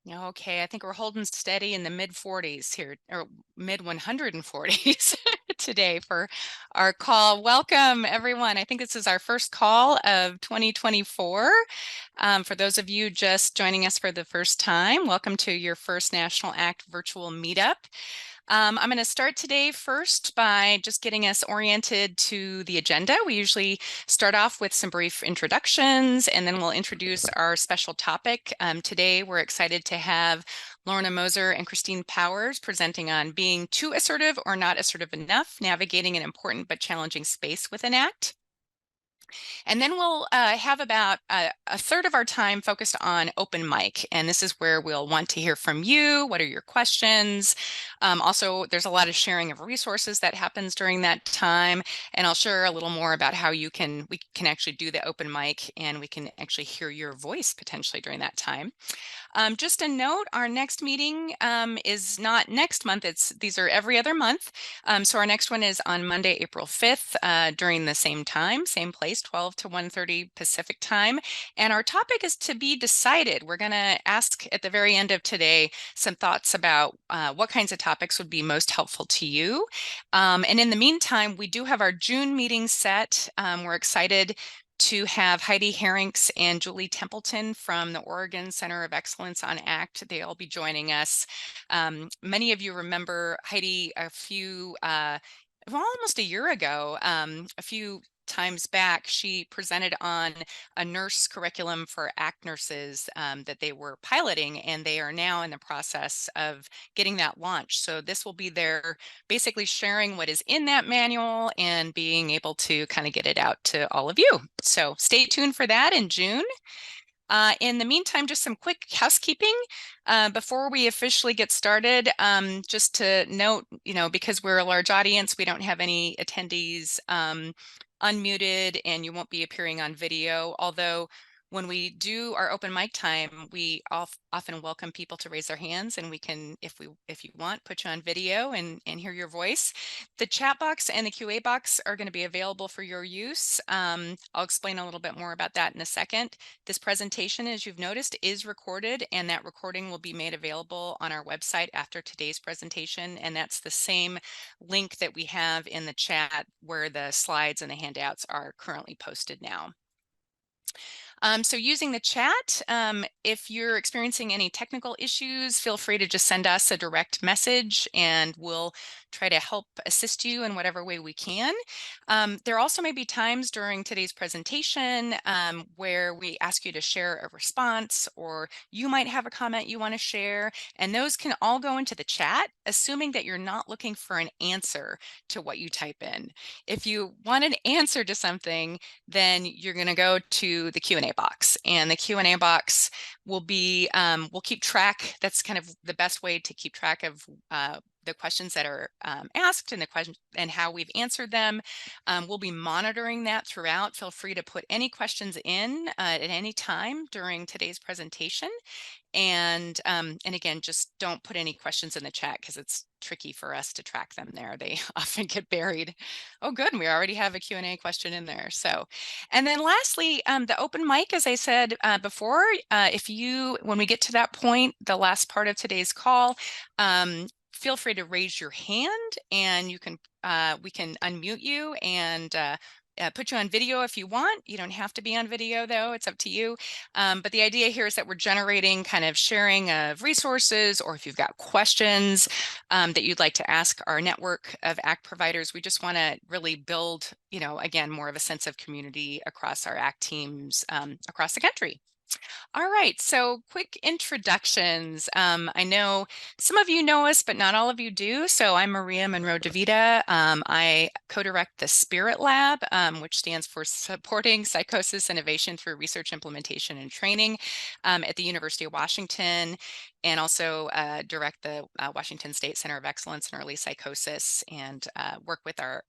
Okay, I think we're holding steady in the mid 40s here, or mid 140s today for our call. Welcome, everyone. I think this is our first call of 2024. For those of you just joining us for the first time, welcome to your first National ACT virtual meetup. I'm going to start today first by just getting us oriented to the agenda. We usually start off with some brief introductions, and then we'll introduce our special topic. Today, we're excited to have Lorna Moser and Christine Powers presenting on being too assertive or not assertive enough, navigating an important but challenging space with an ACT. And then we'll have about a third of our time focused on open mic. And this is where we'll want to hear from you. What are your questions? Also, there's a lot of sharing of resources that happens during that time. And I'll share a little more about how we can actually do the open mic and we can actually hear your voice potentially during that time. Just a note, our next meeting is not next month. These are every other month. So our next one is on Monday, April 5th during the same time, same place, 12 to 1:30 Pacific time. And our topic is to be decided. We're going to ask at the very end of today some thoughts about what kinds of topics would be most helpful to you. And in the meantime, we do have our June meeting set. We're excited to have Heidi Herrinks and Julie Templeton from the Oregon Center of Excellence on ACT. They'll be joining us. Many of you remember Heidi almost a year ago, a few times back, she presented on a nurse curriculum for ACT nurses that they were piloting, and they are now in the process of getting that launched. So this will be their basically sharing what is in that manual and being able to kind of get it out to all of you. So stay tuned for that in June. In the meantime, just some quick housekeeping before we officially get started. Just to note, because we're a large audience, we don't have any attendees unmuted, and you won't be appearing on video. Although when we do our open mic time, we often welcome people to raise their hands, and we can, if you want, put you on video and hear your voice. The chat box and the QA box are going to be available for your use. I'll explain a little bit more about that in a second. This presentation, as you've noticed, is recorded, and that recording will be made available on our website after today's presentation. And that's the same link that we have in the chat where the slides and the handouts are currently posted now. So using the chat, if you're experiencing any technical issues, feel free to just send us a direct message and we'll try to help assist you in whatever way we can. There also may be times during today's presentation where we ask you to share a response, or you might have a comment you want to share, and those can all go into the chat, assuming that you're not looking for an answer to what you type in. If you want an answer to something, then you're going to go to the Q&A box, and the Q&A box will be, we'll keep track. That's kind of the best way to keep track of the questions that are asked and the questions and how we've answered them. We'll be monitoring that throughout. Feel free to put any questions in at any time during today's presentation. And again, just don't put any questions in the chat because it's tricky for us to track them there. They often get buried. Oh, good. We already have a Q&A question in there. So, and then lastly, the open mic, as I said before, when we get to that point, the last part of today's call, feel free to raise your hand, and we can unmute you and put you on video if you want. You don't have to be on video, though. It's up to you. But the idea here is that we're generating kind of sharing of resources, or if you've got questions that you'd like to ask our network of ACT providers. We just want to really build, again, more of a sense of community across our ACT teams across the country. All right, so quick introductions. I know some of you know us, but not all of you do. So I'm Maria Monroe DeVita. I co-direct the Spirit Lab, which stands for Supporting Psychosis Innovation Through Research, Implementation, and Training at the University of Washington, and also direct the Washington State Center of Excellence in Early Psychosis, and work with our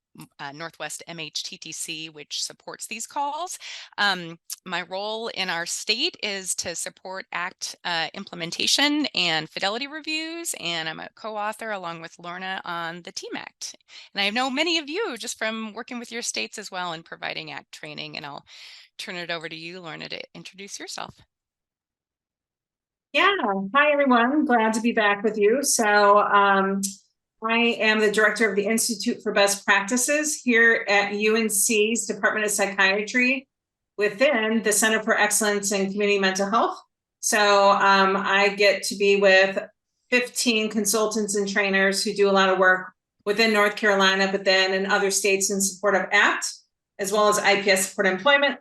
Northwest MHTTC, which supports these calls. My role in our state is to support ACT implementation and fidelity reviews, and I'm a co-author along with Lorna on the Team ACT. And I know many of you just from working with your states as well and providing ACT training, and I'll turn it over to you, Lorna, to introduce yourself. Yeah, hi everyone. Glad to be back with you. I am the director of the Institute for Best Practices here at UNC's Department of Psychiatry within the Center for Excellence in Community Mental Health. I get to be with 15 consultants and trainers who do a lot of work within North Carolina, but then in other states in support of ACT, as well as IPS support employment.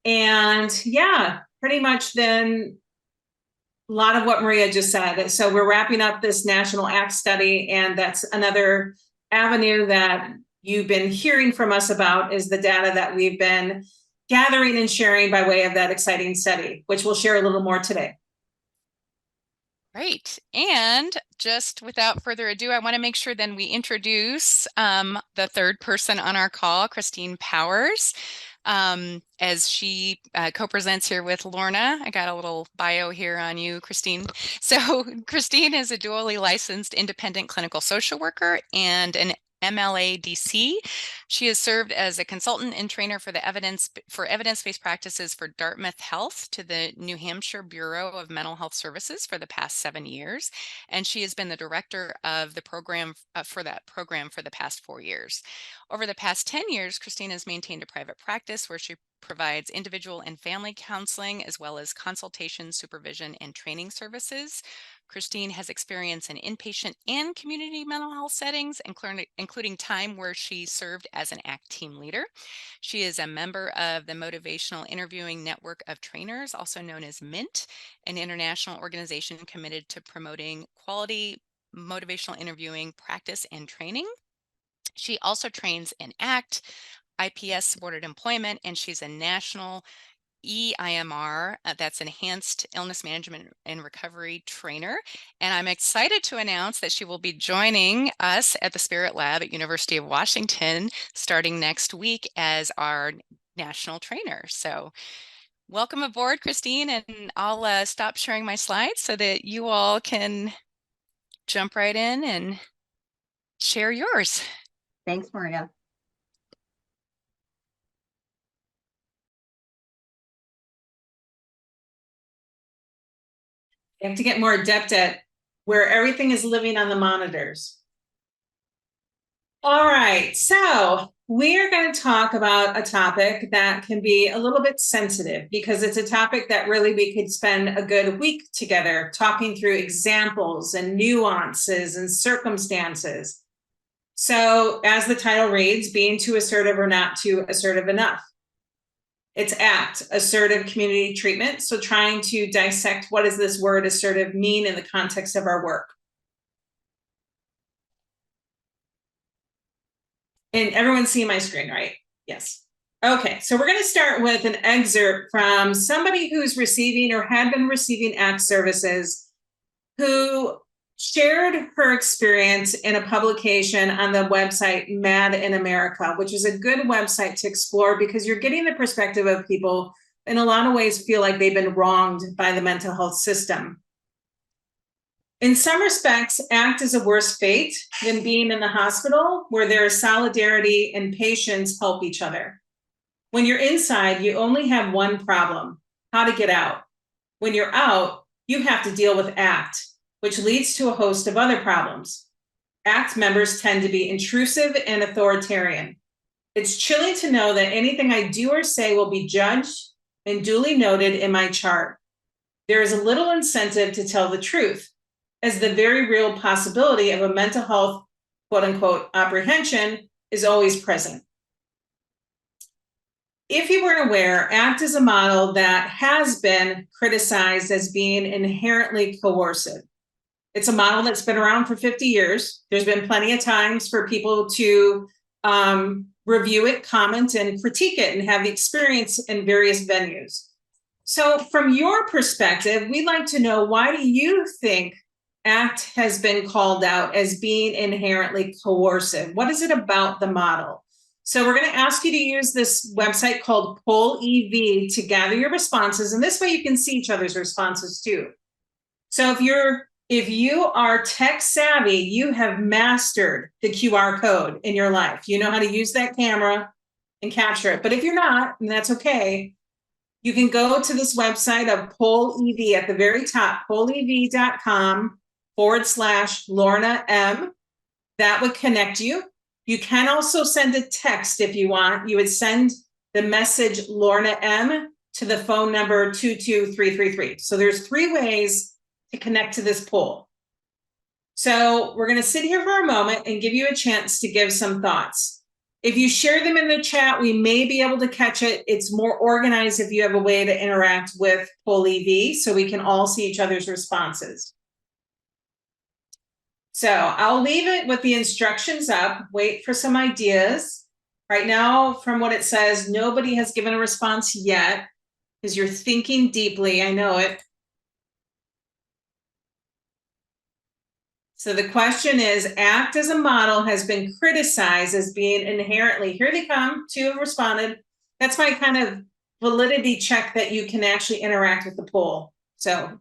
And yeah, pretty much then a lot of what Maria just said. So we're wrapping up this national ACT study, and that's another avenue that you've been hearing from us about is the data that we've been gathering and sharing by way of that exciting study, which we'll share a little more today. Great. And just without further ado, I want to make sure then we introduce the third person on our call, Christine Powers, as she co-presents here with Lorna. I got a little bio here on you, Christine. So Christine is a dually licensed independent clinical social worker and an MLA-DC. She has served as a consultant and trainer for evidence-based practices for Dartmouth Health to the New Hampshire Bureau of Mental Health Services for the past 7 years, and she has been the director of the program for that program for the past 4 years. Over the past 10 years, Christine has maintained a private practice where she provides individual and family counseling, as well as consultation, supervision, and training services. Christine has experience in inpatient and community mental health settings, including time where she served as an ACT team leader. She is a member of the Motivational Interviewing Network of Trainers, also known as MINT, an international organization committed to promoting quality motivational interviewing practice and training. She also trains in ACT, IPS supported employment, and she's a national EIMR, that's Enhanced Illness Management and Recovery Trainer. And I'm excited to announce that she will be joining us at the Spirit Lab at University of Washington starting next week as our national trainer. So welcome aboard, Christine, and I'll stop sharing my slides so that you all can jump right in and share yours. Thanks, Maria. You have to get more adept at where everything is living on the monitors. All right, so we are going to talk about a topic that can be a little bit sensitive because it's a topic that really we could spend a good week together talking through examples and nuances and circumstances. So as the title reads, being too assertive or not too assertive enough. It's ACT, assertive community treatment. So trying to dissect what does this word assertive mean in the context of our work. And everyone's seeing my screen, right? Yes. Okay, so we're going to start with an excerpt from somebody who's receiving or had been receiving ACT services who shared her experience in a publication on the website Mad in America, which is a good website to explore because you're getting the perspective of people in a lot of ways feel like they've been wronged by the mental health system. In some respects, ACT is a worse fate than being in the hospital where there is solidarity and patients help each other. When you're inside, you only have one problem, how to get out. When you're out, you have to deal with ACT, which leads to a host of other problems. ACT members tend to be intrusive and authoritarian. It's chilling to know that anything I do or say will be judged and duly noted in my chart. There is a little incentive to tell the truth, as the very real possibility of a mental health, quote unquote, apprehension is always present. If you weren't aware, ACT is a model that has been criticized as being inherently coercive. It's a model that's been around for 50 years. There's been plenty of times for people to review it, comment, and critique it, and have the experience in various venues. So from your perspective, we'd like to know, why do you think ACT has been called out as being inherently coercive? What is it about the model? So we're going to ask you to use this website called Poll EV to gather your responses, and this way you can see each other's responses too. So if you are tech savvy, you have mastered the QR code in your life. You know how to use that camera and capture it. But if you're not, and that's okay, You can go to this website of Poll EV at the very top, pollev.com/Lorna M. That would connect you. You can also send a text if you want. You would send the message Lorna M to the phone number 22333. So there's 3 ways to connect to this poll. So we're going to sit here for a moment and give you a chance to give some thoughts. If you share them in the chat, we may be able to catch it. It's more organized if you have a way to interact with Poll EV so we can all see each other's responses. So I'll leave it with the instructions up, wait for some ideas. Right now, from what it says, nobody has given a response yet because you're thinking deeply, I know it. So the question is, ACT as a model has been criticized as being inherently, here they come, 2 have responded. That's my kind of validity check that you can actually interact with the poll. So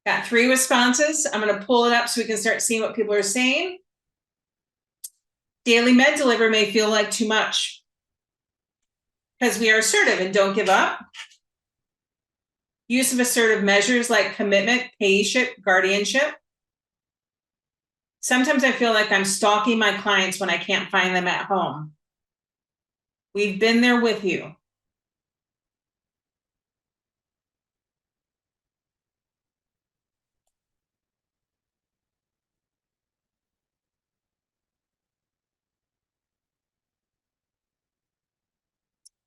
got 3 responses. I'm going to pull it up so we can start seeing what people are saying. Daily med deliver may feel like too much because we are assertive and don't give up. Use of assertive measures like commitment, payship, guardianship. Sometimes I feel like I'm stalking my clients when I can't find them at home. We've been there with you.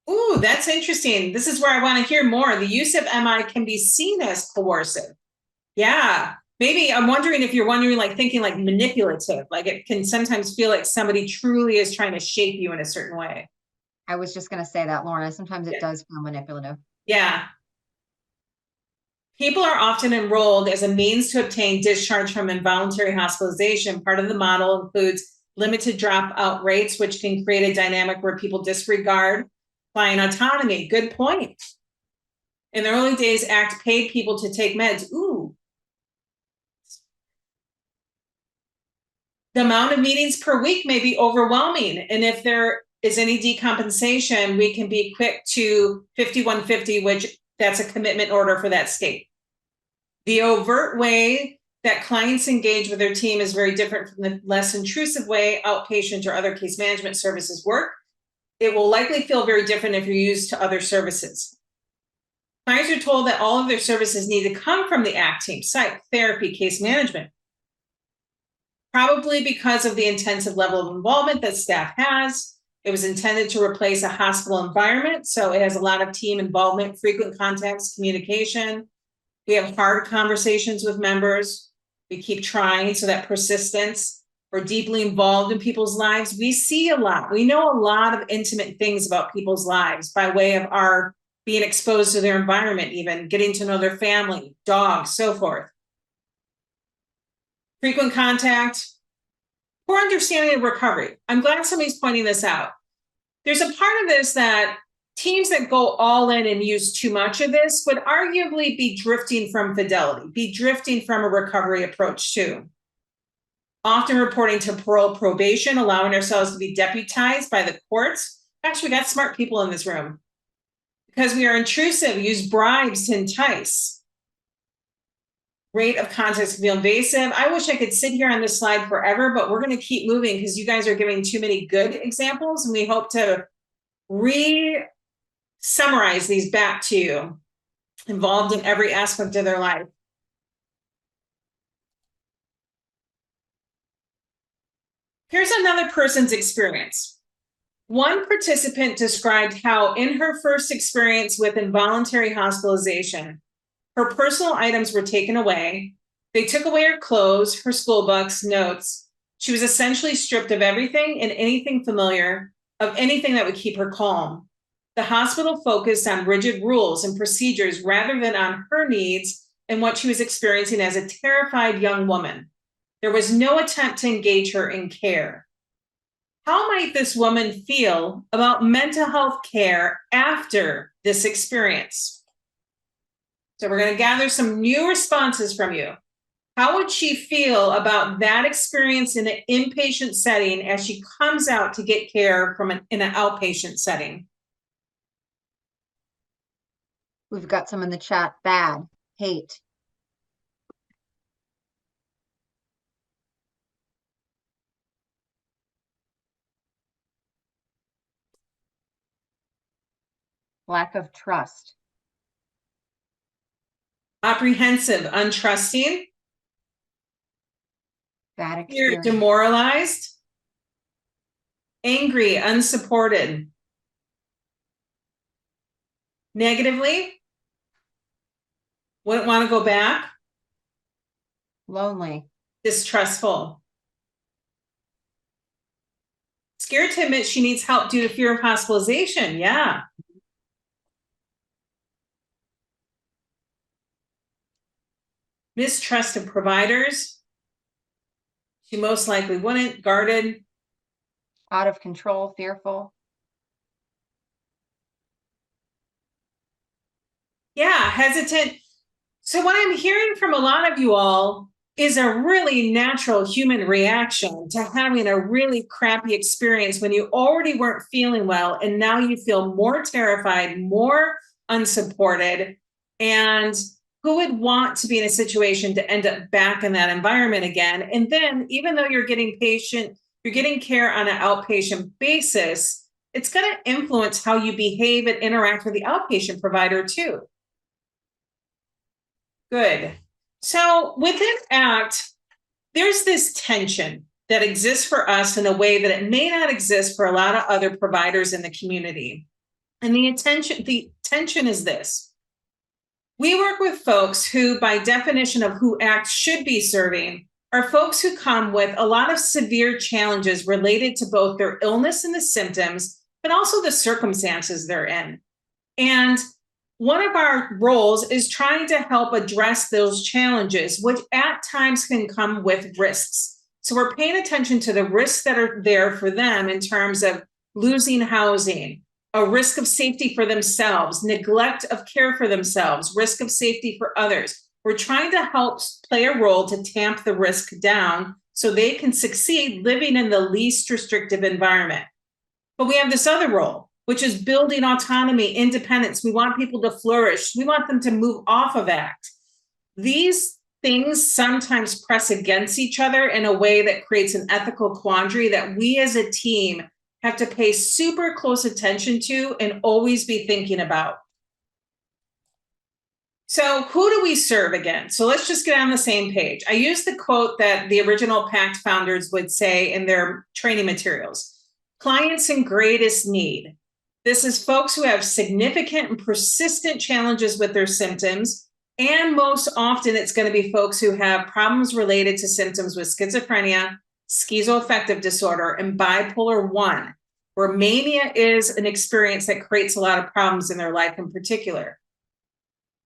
Ooh, that's interesting. This is where I want to hear more. The use of MI can be seen as coercive. Yeah. Maybe I'm wondering if you're wondering, like thinking like manipulative, like it can sometimes feel like somebody truly is trying to shape you in a certain way. I was just going to say that, Lorna. Sometimes it does feel manipulative. Yeah. People are often enrolled as a means to obtain discharge from involuntary hospitalization. Part of the model includes limited dropout rates, which can create a dynamic where people disregard client autonomy. Good point. In the early days, ACT paid people to take meds. Ooh. The amount of meetings per week may be overwhelming. And if there is any decompensation, we can be quick to 5150, which that's a commitment order for that state. The overt way that clients engage with their team is very different from the less intrusive way outpatient or other case management services work. It will likely feel very different if you're used to other services. Clients are told that all of their services need to come from the ACT team, psych, therapy, case management. Probably because of the intensive level of involvement that staff has. It was intended to replace a hospital environment, so it has a lot of team involvement, frequent contacts, communication. We have hard conversations with members. We keep trying, so that persistence. We're deeply involved in people's lives. We see a lot. We know a lot of intimate things about people's lives by way of our being exposed to their environment, even getting to know their family, dogs, so forth. Frequent contact, poor understanding of recovery. I'm glad somebody's pointing this out. There's a part of this that teams that go all in and use too much of this would arguably be drifting from fidelity, be drifting from a recovery approach too. Often reporting to parole probation, allowing ourselves to be deputized by the courts. Actually, we got smart people in this room. Because we are intrusive, use bribes to entice. Rate of context can be invasive. I wish I could sit here on this slide forever, but we're going to keep moving because you guys are giving too many good examples, and we hope to summarize these back to you, involved in every aspect of their life. Here's another person's experience. One participant described how in her first experience with involuntary hospitalization, her personal items were taken away. They took away her clothes, her school books, notes. She was essentially stripped of everything and anything familiar, of anything that would keep her calm. The hospital focused on rigid rules and procedures rather than on her needs and what she was experiencing as a terrified young woman. There was no attempt to engage her in care. How might this woman feel about mental health care after this experience? So we're going to gather some new responses from you. How would she feel about that experience in an inpatient setting as she comes out to get care from in an outpatient setting? We've got some in the chat. Bad, hate. Lack of trust. Apprehensive, untrusting. Bad Fear, experience. demoralized. Angry, unsupported. Negatively. Wouldn't want to go back. Lonely. Distrustful. Scared to admit she needs help due to fear of hospitalization. Yeah. Mistrust of providers. She most likely wouldn't. Guarded. Out of control, fearful. Yeah, hesitant. So what I'm hearing from a lot of you all is a really natural human reaction to having a really crappy experience when you already weren't feeling well, and now you feel more terrified, more unsupported. And who would want to be in a situation to end up back in that environment again? And then even though you're getting care on an outpatient basis, it's going to influence how you behave and interact with the outpatient provider too. Good. So within ACT, there's this tension that exists for us in a way that it may not exist for a lot of other providers in the community. And the tension is this. We work with folks who, by definition of who ACT should be serving, are folks who come with a lot of severe challenges related to both their illness and the symptoms, but also the circumstances they're in. And one of our roles is trying to help address those challenges, which at times can come with risks. So we're paying attention to the risks that are there for them in terms of losing housing, a risk of safety for themselves, neglect of care for themselves, risk of safety for others. We're trying to help play a role to tamp the risk down so they can succeed living in the least restrictive environment. But we have this other role, which is building autonomy, independence. We want people to flourish. We want them to move off of ACT. These things sometimes press against each other in a way that creates an ethical quandary that we as a team have to pay super close attention to and always be thinking about. So who do we serve again? So let's just get on the same page. I use the quote that the original PACT founders would say in their training materials: clients in greatest need. This is folks who have significant and persistent challenges with their symptoms. And most often it's going to be folks who have problems related to symptoms with schizophrenia, schizoaffective disorder, and bipolar 1, where mania is an experience that creates a lot of problems in their life in particular.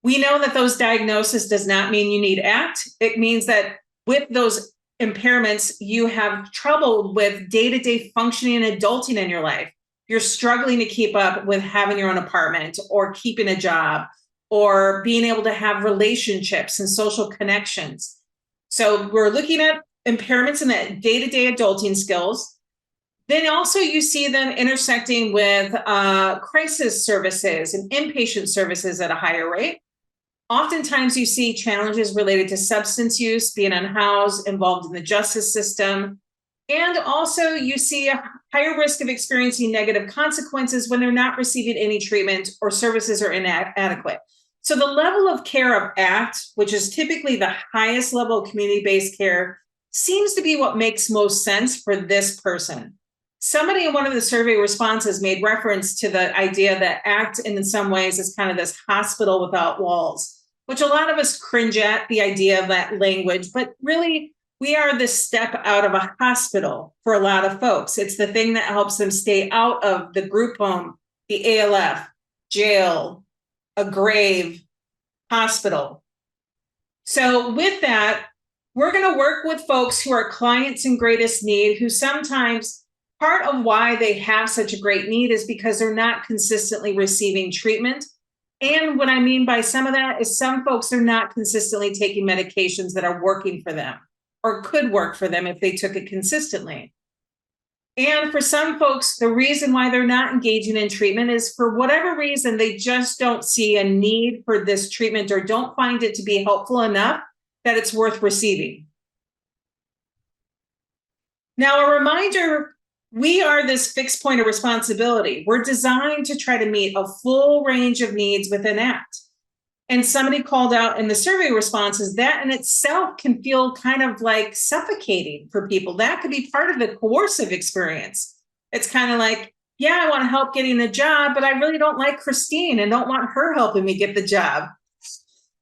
We know that those diagnoses does not mean you need ACT. It means that with those impairments, you have trouble with day-to-day functioning and adulting in your life. You're struggling to keep up with having your own apartment or keeping a job or being able to have relationships and social connections. So we're looking at impairments in that day-to-day adulting skills. Then also you see them intersecting with crisis services and inpatient services at a higher rate. Oftentimes you see challenges related to substance use, being unhoused, involved in the justice system. And also you see a higher risk of experiencing negative consequences when they're not receiving any treatment or services are inadequate. So the level of care of ACT, which is typically the highest level of community-based care, seems to be what makes most sense for this person. Somebody in one of the survey responses made reference to the idea that ACT in some ways is kind of this hospital without walls, which a lot of us cringe at the idea of that language, but really we are the step out of a hospital for a lot of folks. It's the thing that helps them stay out of the group home, the ALF, jail, a grave, hospital. So with that, we're going to work with folks who are clients in greatest need, who sometimes part of why they have such a great need is because they're not consistently receiving treatment. And what I mean by some of that is some folks are not consistently taking medications that are working for them or could work for them if they took it consistently. And for some folks, the reason why they're not engaging in treatment is for whatever reason, they just don't see a need for this treatment or don't find it to be helpful enough that it's worth receiving. Now, a reminder, we are this fixed point of responsibility. We're designed to try to meet a full range of needs within ACT. And somebody called out in the survey responses that in itself can feel kind of like suffocating for people. That could be part of the coercive experience. It's kind of like, yeah, I want to help getting a job, but I really don't like Christine and don't want her helping me get the job.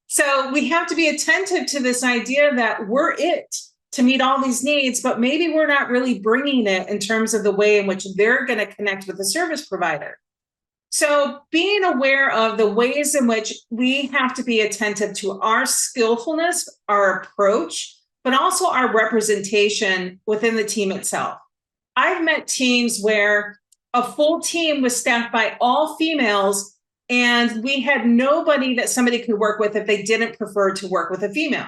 So we have to be attentive to this idea that we're it to meet all these needs, but maybe we're not really bringing it in terms of the way in which they're going to connect with the service provider. So being aware of the ways in which we have to be attentive to our skillfulness, our approach, but also our representation within the team itself. I've met teams where a full team was staffed by all females, and we had nobody that somebody could work with if they didn't prefer to work with a female.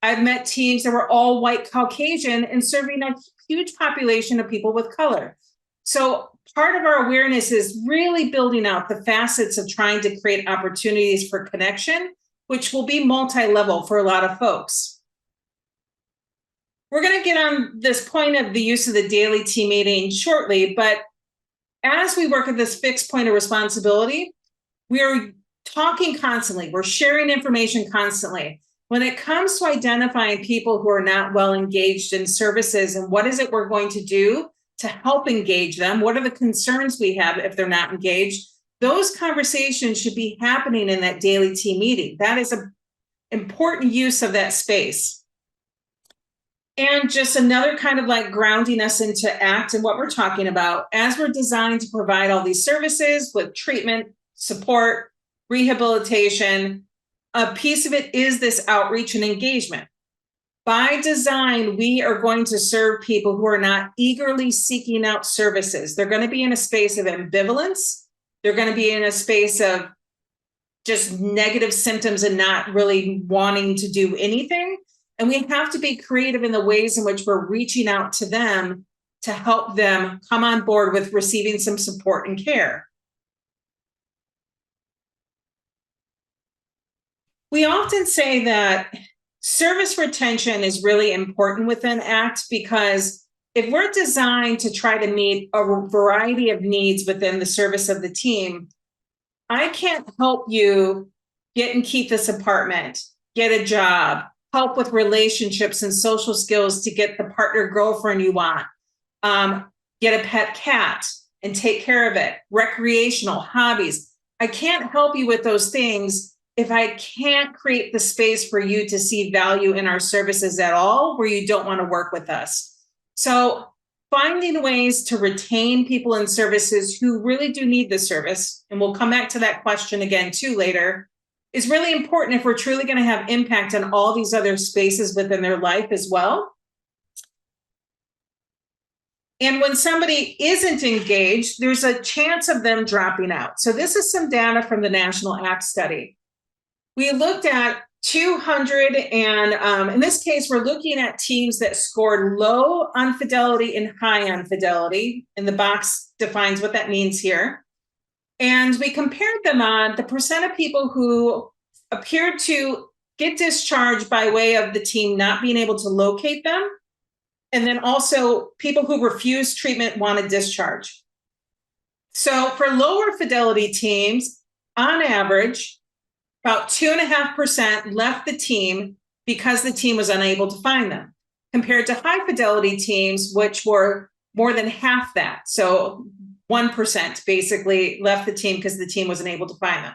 I've met teams that were all white Caucasian and serving a huge population of people with color. So part of our awareness is really building out the facets of trying to create opportunities for connection, which will be multi-level for a lot of folks. We're going to get on this point of the use of the daily team meeting shortly, but as we work at this fixed point of responsibility, we're talking constantly, we're sharing information constantly. When it comes to identifying people who are not well engaged in services and what is it we're going to do to help engage them, what are the concerns we have if they're not engaged, those conversations should be happening in that daily team meeting. That is an important use of that space. And just another kind of like grounding us into ACT and what we're talking about, as we're designed to provide all these services with treatment, support, rehabilitation, a piece of it is this outreach and engagement. By design, we are going to serve people who are not eagerly seeking out services. They're going to be in a space of ambivalence. They're going to be in a space of just negative symptoms and not really wanting to do anything. And we have to be creative in the ways in which we're reaching out to them to help them come on board with receiving some support and care. We often say that service retention is really important within ACT because if we're designed to try to meet a variety of needs within the service of the team, I can't help you get and keep this apartment, get a job, help with relationships and social skills to get the partner girlfriend you want, get a pet cat and take care of it, recreational hobbies. I can't help you with those things if I can't create the space for you to see value in our services at all, where you don't want to work with us. So finding ways to retain people in services who really do need the service, and we'll come back to that question again too later, is really important if we're truly going to have impact on all these other spaces within their life as well. And when somebody isn't engaged, there's a chance of them dropping out. So this is some data from the National ACT study. We looked at 200, and in this case, we're looking at teams that scored low on fidelity and high on fidelity, and the box defines what that means here. And we compared them on the percent of people who appeared to get discharged by way of the team not being able to locate them, and then also people who refused treatment wanted discharge. So for lower fidelity teams, on average, about 2.5% left the team because the team was unable to find them, compared to high fidelity teams, which were more than half that. So 1% basically left the team because the team wasn't able to find them.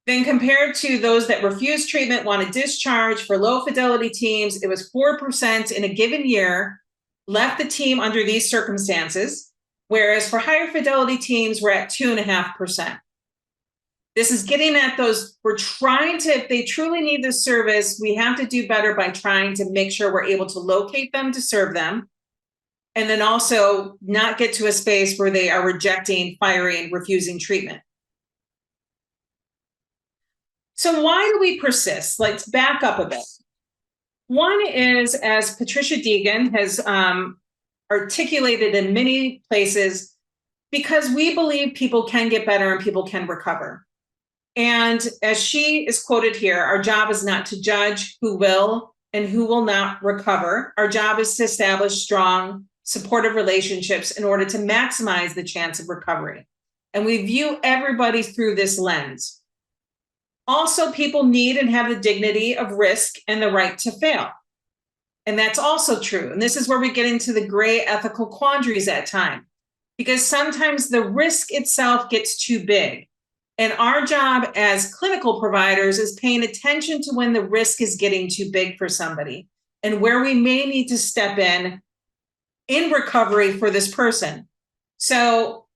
Then compared to those that refused treatment, wanted discharge, for low fidelity teams, it was 4% in a given year left the team under these circumstances, whereas for higher fidelity teams, we're at 2.5%. This is getting at those, we're trying to, if they truly need this service, we have to do better by trying to make sure we're able to locate them to serve them. And then also not get to a space where they are rejecting, firing, refusing treatment. So why do we persist? Let's back up a bit. One is, as Patricia Deegan has articulated in many places because we believe people can get better and people can recover. And as she is quoted here, our job is not to judge who will and who will not recover. Our job is to establish strong, supportive relationships in order to maximize the chance of recovery. And we view everybody through this lens. Also, people need and have the dignity of risk and the right to fail. And that's also true. And this is where we get into the gray ethical quandaries at times, because sometimes the risk itself gets too big. And our job as clinical providers is paying attention to when the risk is getting too big for somebody and where we may need to step in recovery for this person. So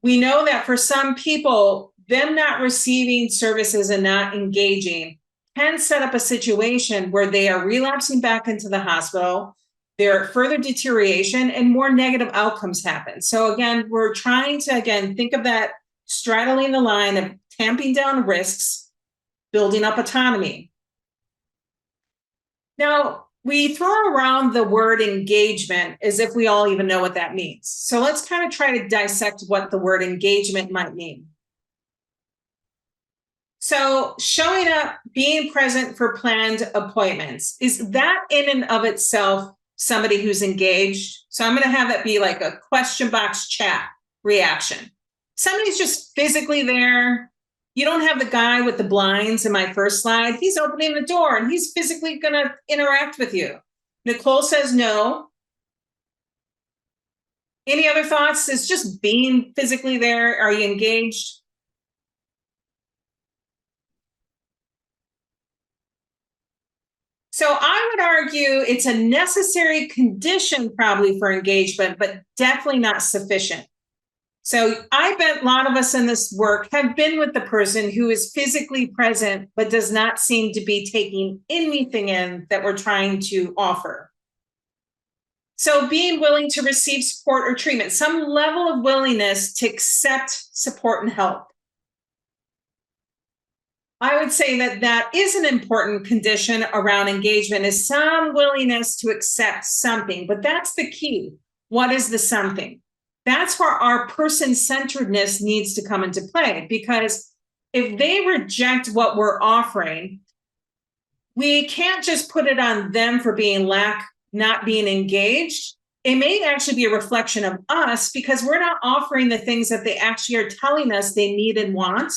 we know that for some people, them not receiving services and not engaging can set up a situation where they are relapsing back into the hospital, there are further deterioration and more negative outcomes happen. So again, we're trying to, think of that straddling the line of tamping down risks, building up autonomy. Now, we throw around the word engagement as if we all even know what that means. So let's kind of try to dissect what the word engagement might mean. So showing up, being present for planned appointments, is that in and of itself somebody who's engaged? So I'm going to have that be like a question box chat reaction. Somebody's just physically there. You don't have the guy with the blinds in my first slide. He's opening the door and he's physically going to interact with you. Nicole says no. Any other thoughts? It's just being physically there. Are you engaged? So I would argue it's a necessary condition probably for engagement, but definitely not sufficient. So I bet a lot of us in this work have been with the person who is physically present, but does not seem to be taking anything in that we're trying to offer. So being willing to receive support or treatment, some level of willingness to accept support and help. I would say that that is an important condition around engagement, is some willingness to accept something, but that's the key. What is the something? That's where our person-centeredness needs to come into play, because if they reject what we're offering, we can't just put it on them for being not being engaged. It may actually be a reflection of us because we're not offering the things that they actually are telling us they need and want,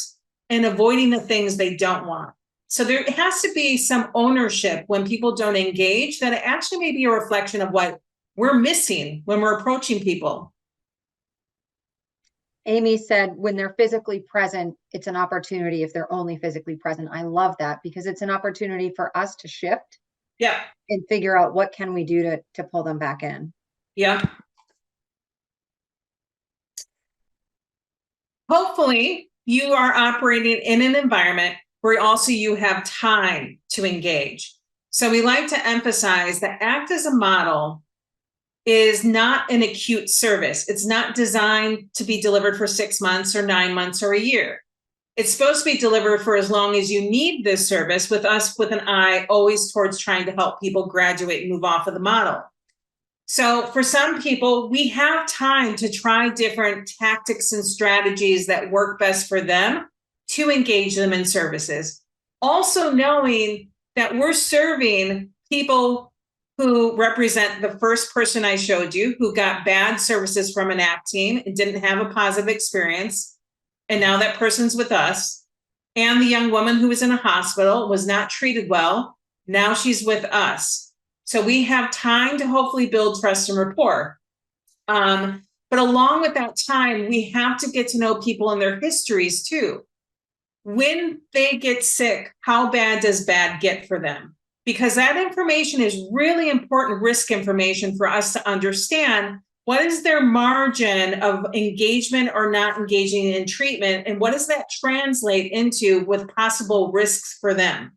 and avoiding the things they don't want. So there has to be some ownership when people don't engage, that it actually may be a reflection of what we're missing when we're approaching people. Amy said, when they're physically present, it's an opportunity if they're only physically present. I love that, because it's an opportunity for us to shift and figure out what can we do to pull them back in. Yeah. Hopefully you are operating in an environment where also you have time to engage. So we like to emphasize that ACT as a model is not an acute service. It's not designed to be delivered for 6 months or 9 months or a year. It's supposed to be delivered for as long as you need this service, with us with an eye always towards trying to help people graduate and move off of the model. So for some people, we have time to try different tactics and strategies that work best for them to engage them in services. Also knowing that we're serving people who represent the first person I showed you, who got bad services from an ACT team and didn't have a positive experience. And now that person's with us. And the young woman who was in a hospital, was not treated well. Now she's with us. So we have time to hopefully build trust and rapport. But along with that time, we have to get to know people and their histories too. When they get sick, how bad does bad get for them? Because that information is really important risk information for us to understand what is their margin of engagement or not engaging in treatment, and what does that translate into with possible risks for them?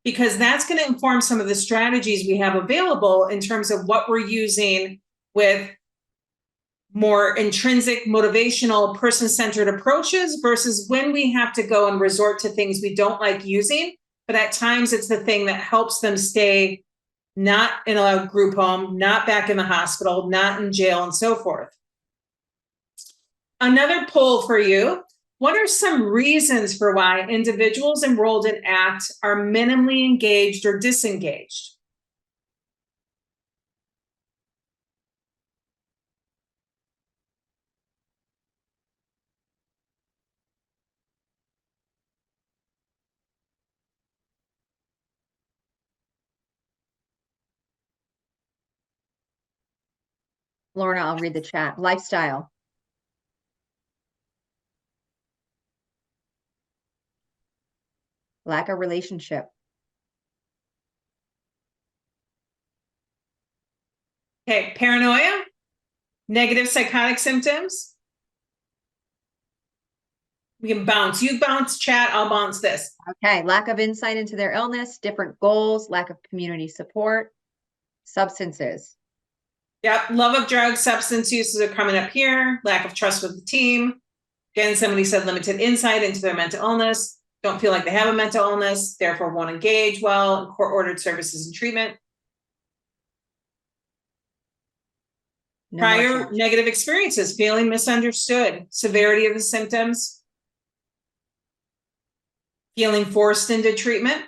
Because that's going to inform some of the strategies we have available in terms of what we're using with more intrinsic, motivational, person-centered approaches versus when we have to go and resort to things we don't like using, but at times it's the thing that helps them stay not in a group home, not back in the hospital, not in jail, and so forth. Another poll for you. What are some reasons for why individuals enrolled in ACT are minimally engaged or disengaged? Lorna, I'll read the chat. Lifestyle. Lack of relationship. Okay, paranoia, negative psychotic symptoms. We can bounce. You bounce chat, I'll bounce this. Okay, lack of insight into their illness, different goals, lack of community support, substances. Yep, love of drugs, substance uses are coming up here. Lack of trust with the team. Again, somebody said limited insight into their mental illness. Don't feel like they have a mental illness, therefore won't engage well in court-ordered services and treatment. No Prior negative experiences, feeling misunderstood, severity of the symptoms, feeling forced into treatment.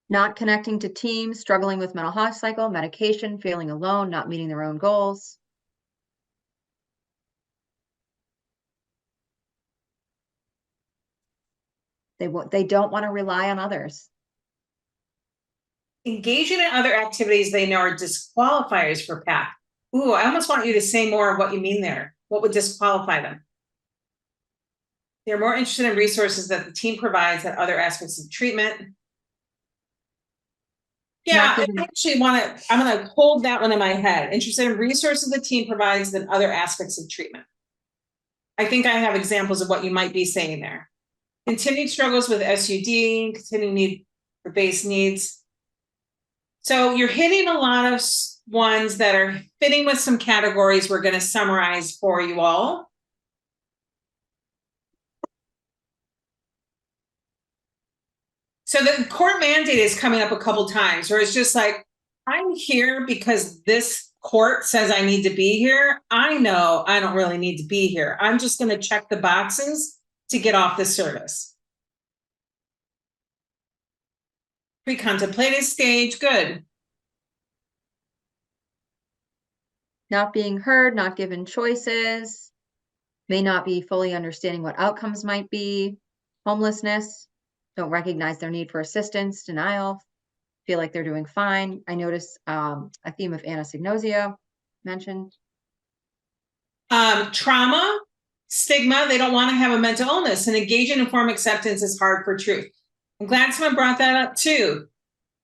Not connecting to teams, struggling with mental health cycle, medication, feeling alone, not meeting their own goals. They don't want to rely on others. Engaging in other activities they know are disqualifiers for PAC. Ooh, I almost want you to say more of what you mean there. What would disqualify them? They're more interested in resources that the team provides than other aspects of treatment. Yeah, I actually I'm going to hold that one in my head. Interested in resources the team provides than other aspects of treatment. I think I have examples of what you might be saying there. Continued struggles with SUD, continued need for base needs. So you're hitting a lot of ones that are fitting with some categories we're going to summarize for you all. So the court mandate is coming up a couple times where it's just like, I'm here because this court says I need to be here. I know I don't really need to be here. I'm just going to check the boxes to get off the service. Pre-contemplative stage, good. Not being heard, not given choices, may not be fully understanding what outcomes might be, homelessness, don't recognize their need for assistance, denial, feel like they're doing fine. I notice a theme of anosognosia mentioned. Trauma, stigma, they don't want to have a mental illness, and engaging in form acceptance is hard for truth. I'm glad someone brought that up too.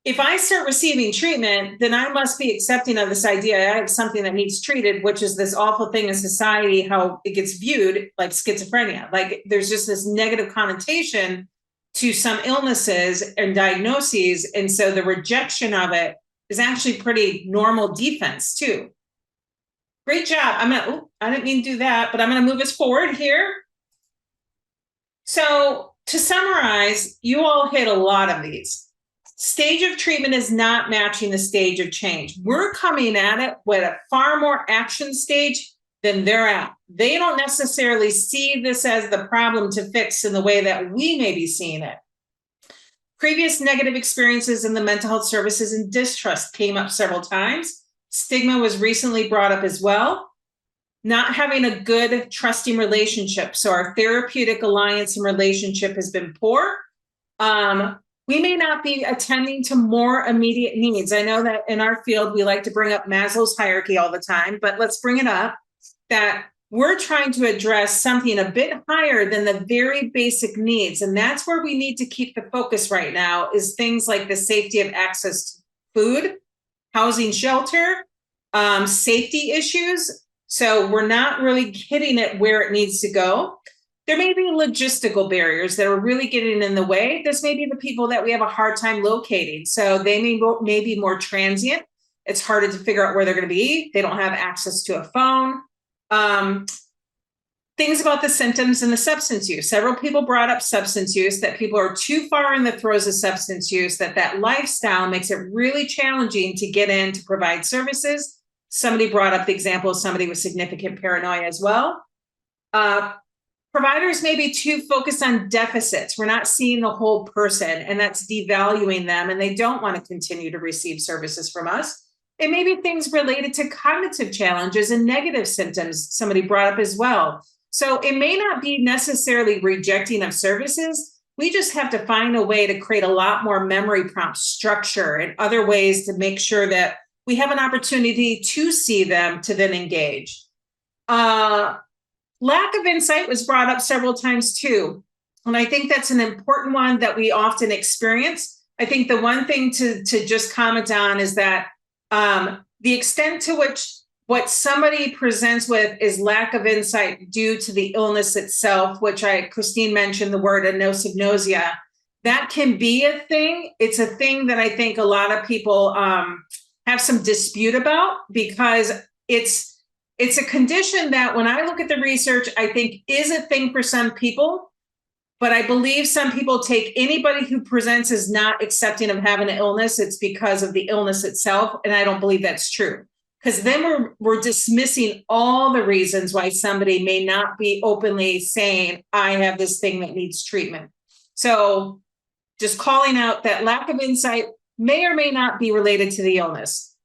If I start receiving treatment, then I must be accepting of this idea I have something that needs treated, which is this awful thing in society, how it gets viewed like schizophrenia. Like there's just this negative connotation to some illnesses and diagnoses. And so the rejection of it is actually pretty normal defense too. Great job. I didn't mean to do that, but I'm going to move us forward here. So to summarize, you all hit a lot of these. Stage of treatment is not matching the stage of change. We're coming at it with a far more action stage than they're at. They don't necessarily see this as the problem to fix in the way that we may be seeing it. Previous negative experiences in the mental health services and distrust came up several times. Stigma was recently brought up as well. Not having a good trusting relationship. So our therapeutic alliance and relationship has been poor. We may not be attending to more immediate needs. I know that in our field, we like to bring up Maslow's hierarchy all the time, but let's bring it up that we're trying to address something a bit higher than the very basic needs. And that's where we need to keep the focus right now is things like the safety of access to food, housing, shelter, safety issues. So we're not really hitting it where it needs to go. There may be logistical barriers that are really getting in the way. This may be the people that we have a hard time locating. So they may be more transient. It's harder to figure out where they're going to be. They don't have access to a phone. things about the symptoms and the substance use. Several people brought up substance use, that people are too far in the throes of substance use, that lifestyle makes it really challenging to get in to provide services. Somebody brought up the example of somebody with significant paranoia as well. Providers may be too focused on deficits. We're not seeing the whole person, and that's devaluing them, and they don't want to continue to receive services from us. It may be things related to cognitive challenges and negative symptoms, somebody brought up as well. So it may not be necessarily rejecting of services. We just have to find a way to create a lot more memory prompt structure and other ways to make sure that we have an opportunity to see them to then engage. Lack of insight was brought up several times too. And I think that's an important one that we often experience. I think the one thing to just comment on is that the extent to which what somebody presents with is lack of insight due to the illness itself, which Christine mentioned the word anosognosia. That can be a thing. It's a thing that I think a lot of people have some dispute about, because it's a condition that when I look at the research, I think is a thing for some people, but I believe some people take anybody who presents as not accepting of having an illness, it's because of the illness itself. And I don't believe that's true. Because then we're dismissing all the reasons why somebody may not be openly saying, I have this thing that needs treatment. So just calling out that lack of insight may or may not be related to the illness.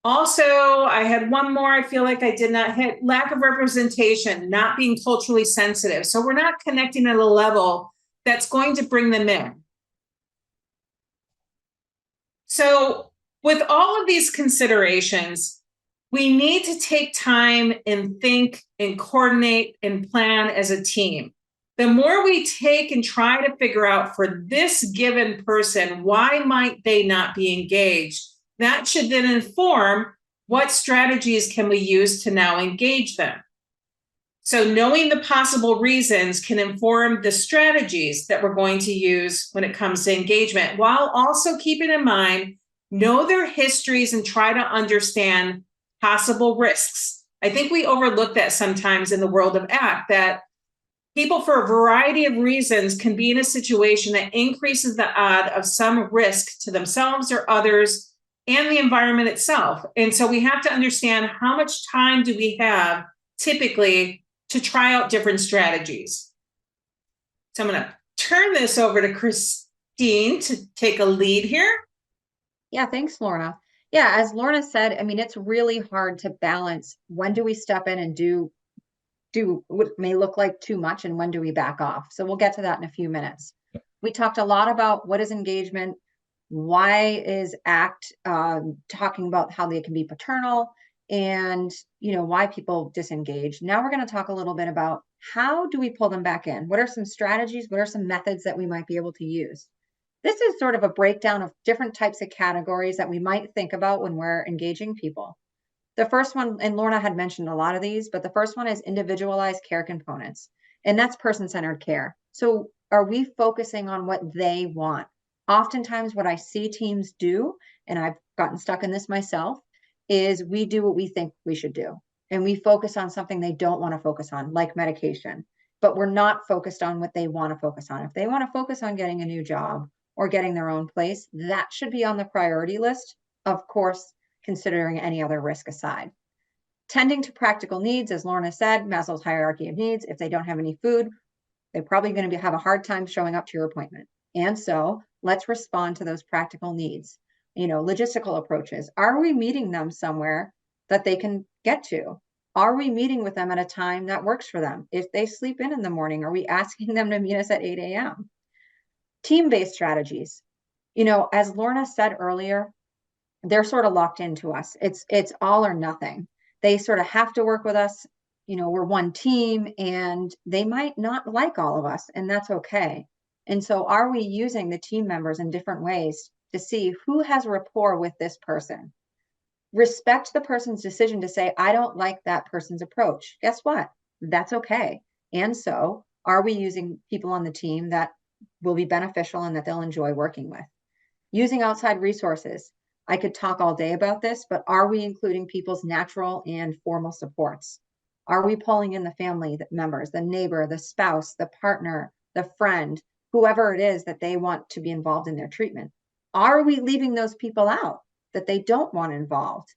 Also, I had one more I feel like I did not hit: lack of representation, not being culturally sensitive. So we're not connecting at a level that's going to bring them in. So with all of these considerations, we need to take time and think and coordinate and plan as a team. The more we take and try to figure out for this given person, why might they not be engaged, that should then inform what strategies can we use to now engage them. So knowing the possible reasons can inform the strategies that we're going to use when it comes to engagement, while also keeping in mind, know their histories and try to understand possible risks. I think we overlook that sometimes in the world of ACT, that people for a variety of reasons can be in a situation that increases the odds of some risk to themselves or others and the environment itself. And so we have to understand how much time do we have typically to try out different strategies. So I'm going to turn this over to Christine to take a lead here. Yeah, thanks, Lorna. Yeah, as Lorna said, I mean, it's really hard to balance when do we step in and do what may look like too much, and when do we back off? So we'll get to that in a few minutes. We talked a lot about what is engagement, why is ACT, talking about how they can be paternal, and why people disengage. Now we're going to talk a little bit about how do we pull them back in? What are some strategies? What are some methods that we might be able to use? This is sort of a breakdown of different types of categories that we might think about when we're engaging people. The first one, and Lorna had mentioned a lot of these, but the first one is individualized care components, and that's person-centered care. So are we focusing on what they want? Oftentimes what I see teams do, and I've gotten stuck in this myself, is we do what we think we should do. And we focus on something they don't want to focus on, like medication, but we're not focused on what they want to focus on. If they want to focus on getting a new job or getting their own place, that should be on the priority list, of course, considering any other risk aside. Tending to practical needs, as Lorna said, Maslow's hierarchy of needs. If they don't have any food, they're probably going to have a hard time showing up to your appointment. And so let's respond to those practical needs. Logistical approaches. Are we meeting them somewhere that they can get to? Are we meeting with them at a time that works for them? If they sleep in the morning, are we asking them to meet us at 8 a.m.? Team-based strategies. As Lorna said earlier, they're sort of locked into us. It's all or nothing. They sort of have to work with us. We're one team, and they might not like all of us, and that's okay. And so are we using the team members in different ways to see who has rapport with this person? Respect the person's decision to say, I don't like that person's approach. Guess what? That's okay. And so are we using people on the team that will be beneficial and that they'll enjoy working with? Using outside resources. I could talk all day about this, but are we including people's natural and formal supports? Are we pulling in the family members, the neighbor, the spouse, the partner, the friend, whoever it is that they want to be involved in their treatment? Are we leaving those people out that they don't want involved?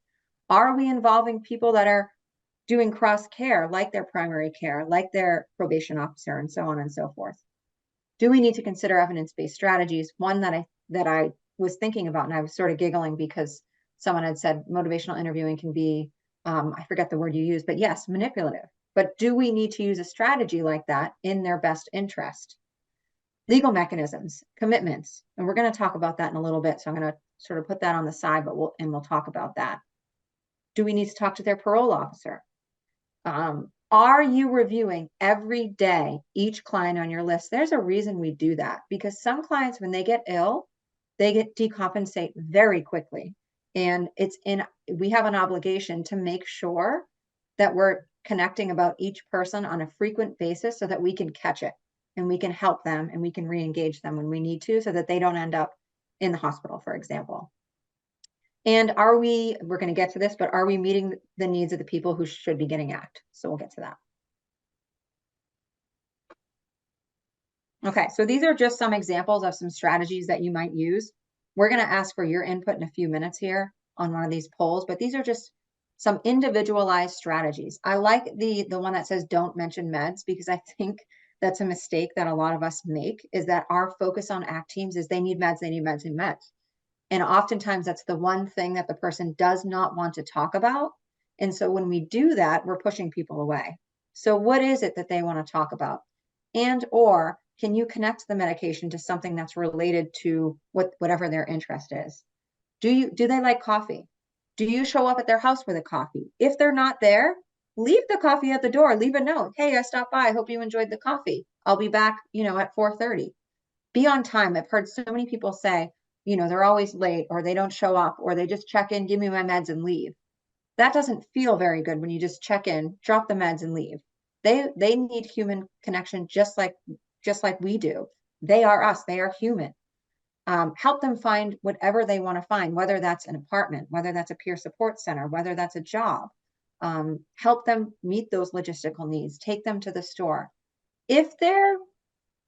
Are we involving people that are doing cross care, like their primary care, like their probation officer, and so on and so forth? Do we need to consider evidence-based strategies? One that I was thinking about, and I was sort of giggling because someone had said motivational interviewing can be, I forget the word you used, but yes, manipulative. But do we need to use a strategy like that in their best interest? Legal mechanisms, commitments, and we're going to talk about that in a little bit. So I'm going to sort of put that on the side, but we'll talk about that. Do we need to talk to their parole officer? Are you reviewing every day each client on your list? There's a reason we do that, because some clients, when they get ill, they get decompensate very quickly. And we have an obligation to make sure that we're connecting about each person on a frequent basis so that we can catch it and we can help them and we can re-engage them when we need to, so that they don't end up in the hospital, for example. And we're going to get to this, but are we meeting the needs of the people who should be getting ACT? So we'll get to that. Okay, so these are just some examples of some strategies that you might use. We're going to ask for your input in a few minutes here on one of these polls, but these are just some individualized strategies. I like the one that says don't mention meds, because I think that's a mistake that a lot of us make, is that our focus on ACT teams is they need meds, they need meds, and meds. And oftentimes that's the one thing that the person does not want to talk about. And so when we do that, we're pushing people away. So what is it that they want to talk about? And or can you connect the medication to something that's related to whatever their interest is? Do they like coffee? Do you show up at their house with a coffee? If they're not there, leave the coffee at the door. Leave a note. Hey, I stopped by. I hope you enjoyed the coffee. I'll be back, at 4:30. Be on time. I've heard so many people say, they're always late, or they don't show up, or they just check in, give me my meds and leave. That doesn't feel very good when you just check in, drop the meds and leave. They need human connection just like we do. They are us. They are human. Help them find whatever they want to find, whether that's an apartment, whether that's a peer support center, whether that's a job. Help them meet those logistical needs. Take them to the store. If their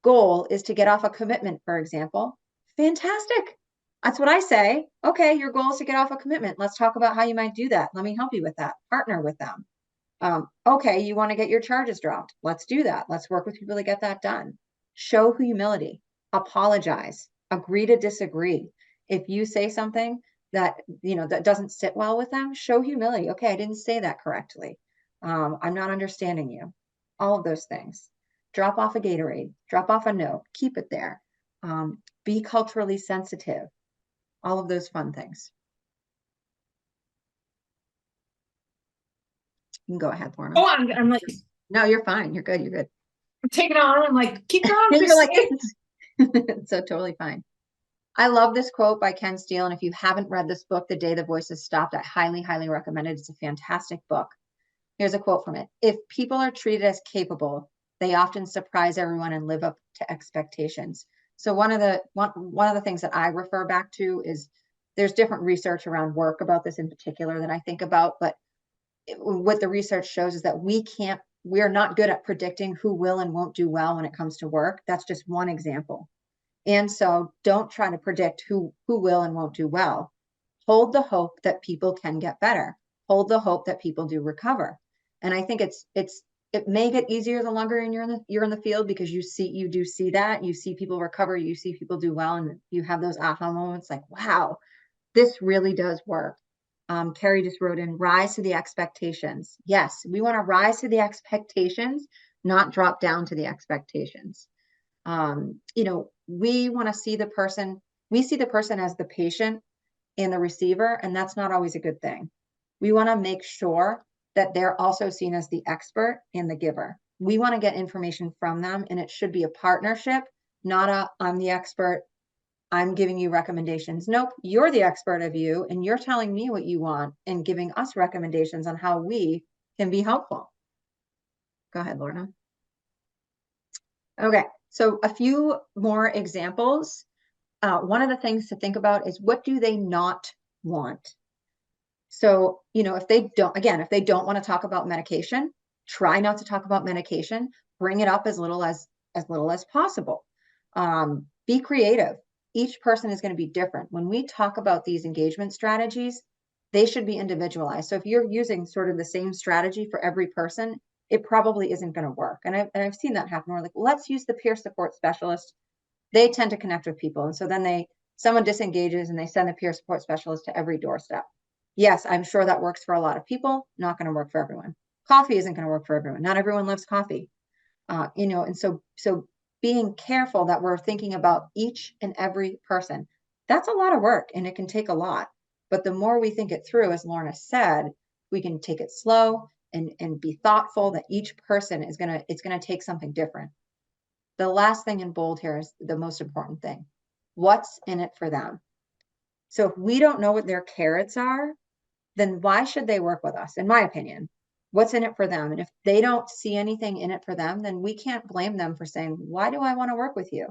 goal is to get off a commitment, for example, fantastic. That's what I say. Okay, your goal is to get off a commitment. Let's talk about how you might do that. Let me help you with that. Partner with them. Okay, you want to get your charges dropped. Let's do that. Let's work with people to get that done. Show humility. Apologize. Agree to disagree. If you say something that that doesn't sit well with them, show humility. Okay, I didn't say that correctly. I'm not understanding you. All of those things. Drop off a Gatorade. Drop off a note. Keep it there. Be culturally sensitive. All of those fun things. You can go ahead, Lorna. Oh, I'm like, no, you're fine. You're good. You're good. I'm taking on. I'm like, keep going. You're like, so totally fine. I love this quote by Ken Steele. And if you haven't read this book, The Day the Voices Stopped, I highly, highly recommend it. It's a fantastic book. Here's a quote from it. If people are treated as capable, they often surprise everyone and live up to expectations. So one of the things that I refer back to is there's different research around work about this in particular that I think about, but what the research shows is that we're not good at predicting who will and won't do well when it comes to work. That's just one example. And so don't try to predict who will and won't do well. Hold the hope that people can get better. Hold the hope that people do recover. And I think it may get easier the longer you're in the field, because you do see that. You see people recover, you see people do well, and you have those aha moments like, wow, this really does work. Carrie just wrote in, rise to the expectations. Yes, we want to rise to the expectations, not drop down to the expectations. We want to see the person, we see the person as the patient and the receiver, and that's not always a good thing. We want to make sure that they're also seen as the expert and the giver. We want to get information from them, and it should be a partnership, not I'm the expert, I'm giving you recommendations. Nope, you're the expert of you, and you're telling me what you want and giving us recommendations on how we can be helpful. Go ahead, Lorna. Okay, so a few more examples. One of the things to think about is, what do they not want? So, if they don't want to talk about medication, Try not to talk about medication. Bring it up as little as possible. Be creative. Each person is going to be different. When we talk about these engagement strategies, they should be individualized. So if you're using sort of the same strategy for every person, it probably isn't going to work. And I've seen that happen. We're like, let's use the peer support specialist. They tend to connect with people. And so then someone disengages and they send the peer support specialist to every doorstep. Yes, I'm sure that works for a lot of people, not going to work for everyone. Coffee isn't going to work for everyone. Not everyone loves coffee. And so being careful that we're thinking about each and every person, that's a lot of work and it can take a lot. But the more we think it through, as Lorna said, we can take it slow and be thoughtful that each person it's going to take something different. The last thing in bold here is the most important thing. What's in it for them? So if we don't know what their carrots are, then why should they work with us? In my opinion, what's in it for them? And if they don't see anything in it for them, then we can't blame them for saying, why do I want to work with you?